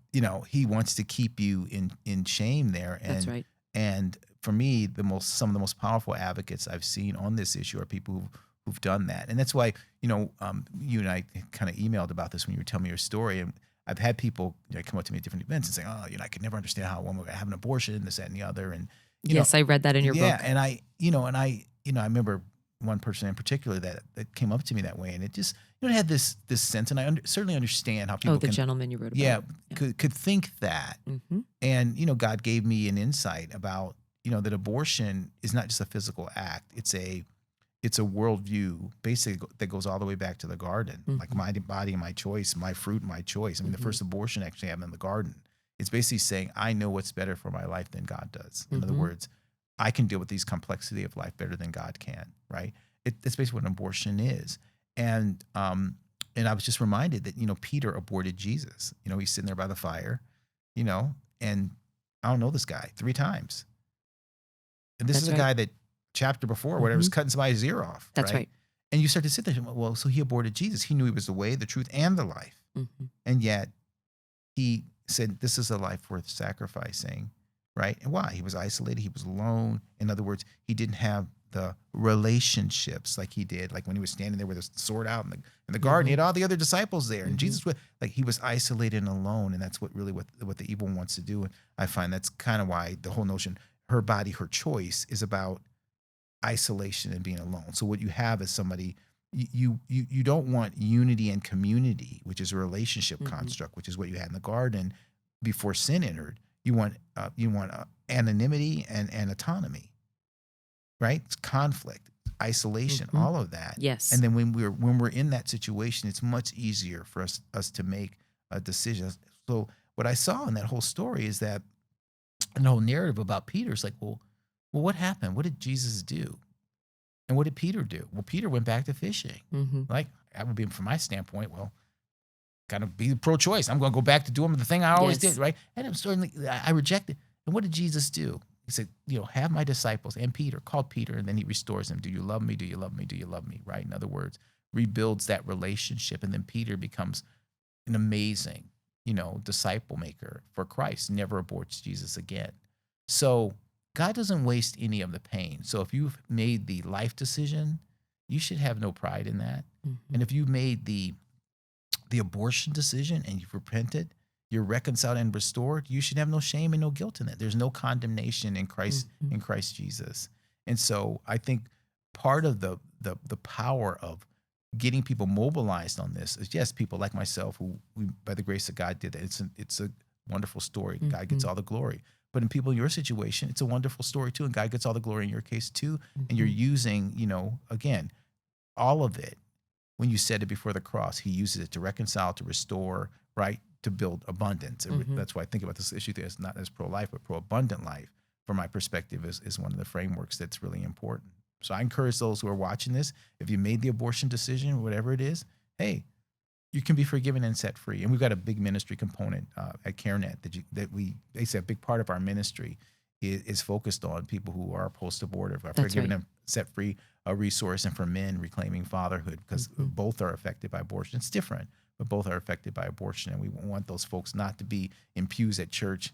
S2: he wants to keep you in shame there. And,
S1: that's right.
S2: And for me, some of the most powerful advocates I've seen on this issue are people who've done that. And that's why, you and I kind of emailed about this when you were telling me your story. And I've had people come up to me at different events and say, oh, I could never understand how a woman would have an abortion, this, that, and the other. And,
S1: yes, I read that in your book.
S2: Yeah. And I remember one person in particular that came up to me that way. And it just, it had this sense. And I certainly understand how people
S1: the gentleman you wrote about.
S2: Yeah. Could think that.
S1: Mm-hmm.
S2: And, God gave me an insight about, that abortion is not just a physical act. It's a worldview basically that goes all the way back to the garden, like my body, my choice, my fruit, my choice. I mean, the first abortion actually happened in the garden. It's basically saying, I know what's better for my life than God does. In other words, I can deal with these complexity of life better than God can, right? That's basically what an abortion is. And I was just reminded that, Peter aborted Jesus. He's sitting there by the fire, and I don't know this guy 3 times. And this is a guy that chapter before, whatever, was cutting somebody's ear off.
S1: That's right.
S2: And you start to sit there and, well, so he aborted Jesus. He knew he was the way, the truth, and the life. And yet he said, this is a life worth sacrificing, right? And why? He was isolated. He was alone. In other words, he didn't have the relationships like he did, like when he was standing there with his sword out in the garden. He had all the other disciples there. And Jesus was like, he was isolated and alone. And that's what the evil one wants to do. And I find that's kind of why the whole notion, her body, her choice, is about isolation and being alone. So what you have is somebody, you don't want unity and community, which is a relationship construct, which is what you had in the garden before sin entered. You want anonymity and autonomy, right? It's conflict, isolation, all of that.
S1: Yes.
S2: And then when we're in that situation, it's much easier for us to make a decision. So what I saw in that whole story is that, and the whole narrative about Peter is like, well, what happened? What did Jesus do? And what did Peter do? Well, Peter went back to fishing. Like, that would be, from my standpoint, well, kind of be pro-choice. I'm going to go back to doing the thing I always did, right? And I rejected. And what did Jesus do? He said, have my disciples, and Peter, called Peter, and then he restores him. Do you love me? Do you love me? Do you love me? Right? In other words, rebuilds that relationship. And then Peter becomes an amazing, disciple maker for Christ, never aborts Jesus again. So God doesn't waste any of the pain. So if you've made the life decision, you should have no pride in that. And if you made the abortion decision and you've repented, you're reconciled and restored, you should have no shame and no guilt in that. There's no condemnation in Christ Jesus. And so I think part of the power of getting people mobilized on this is, yes, people like myself who we, by the grace of God, did that. It's a wonderful story. God gets all the glory. But in people in your situation, it's a wonderful story too, and God gets all the glory in your case too. And you're using, again, all of it. When you set it before the cross, he uses it to reconcile, to restore, right? To build abundance. That's why I think about this issue as not as pro-life, but pro-abundant life, from my perspective, is one of the frameworks that's really important. So I encourage those who are watching this, if you made the abortion decision, whatever it is, hey, you can be forgiven and set free. And we've got a big ministry component at CareNet basically a big part of our ministry is focused on people who are post-abortive, forgiven and set free, a resource, and for men reclaiming fatherhood, because both are affected by abortion. It's different, but both are affected by abortion. And we want those folks not to be in pews at church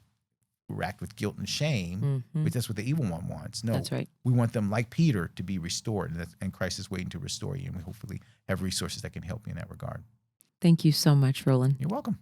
S2: racked with guilt and shame, but that's what the evil one wants. No,
S1: that's right.
S2: We want them, like Peter, to be restored, and Christ is waiting to restore you, and we hopefully have resources that can help you in that regard.
S1: Thank you so much, Roland.
S2: You're welcome.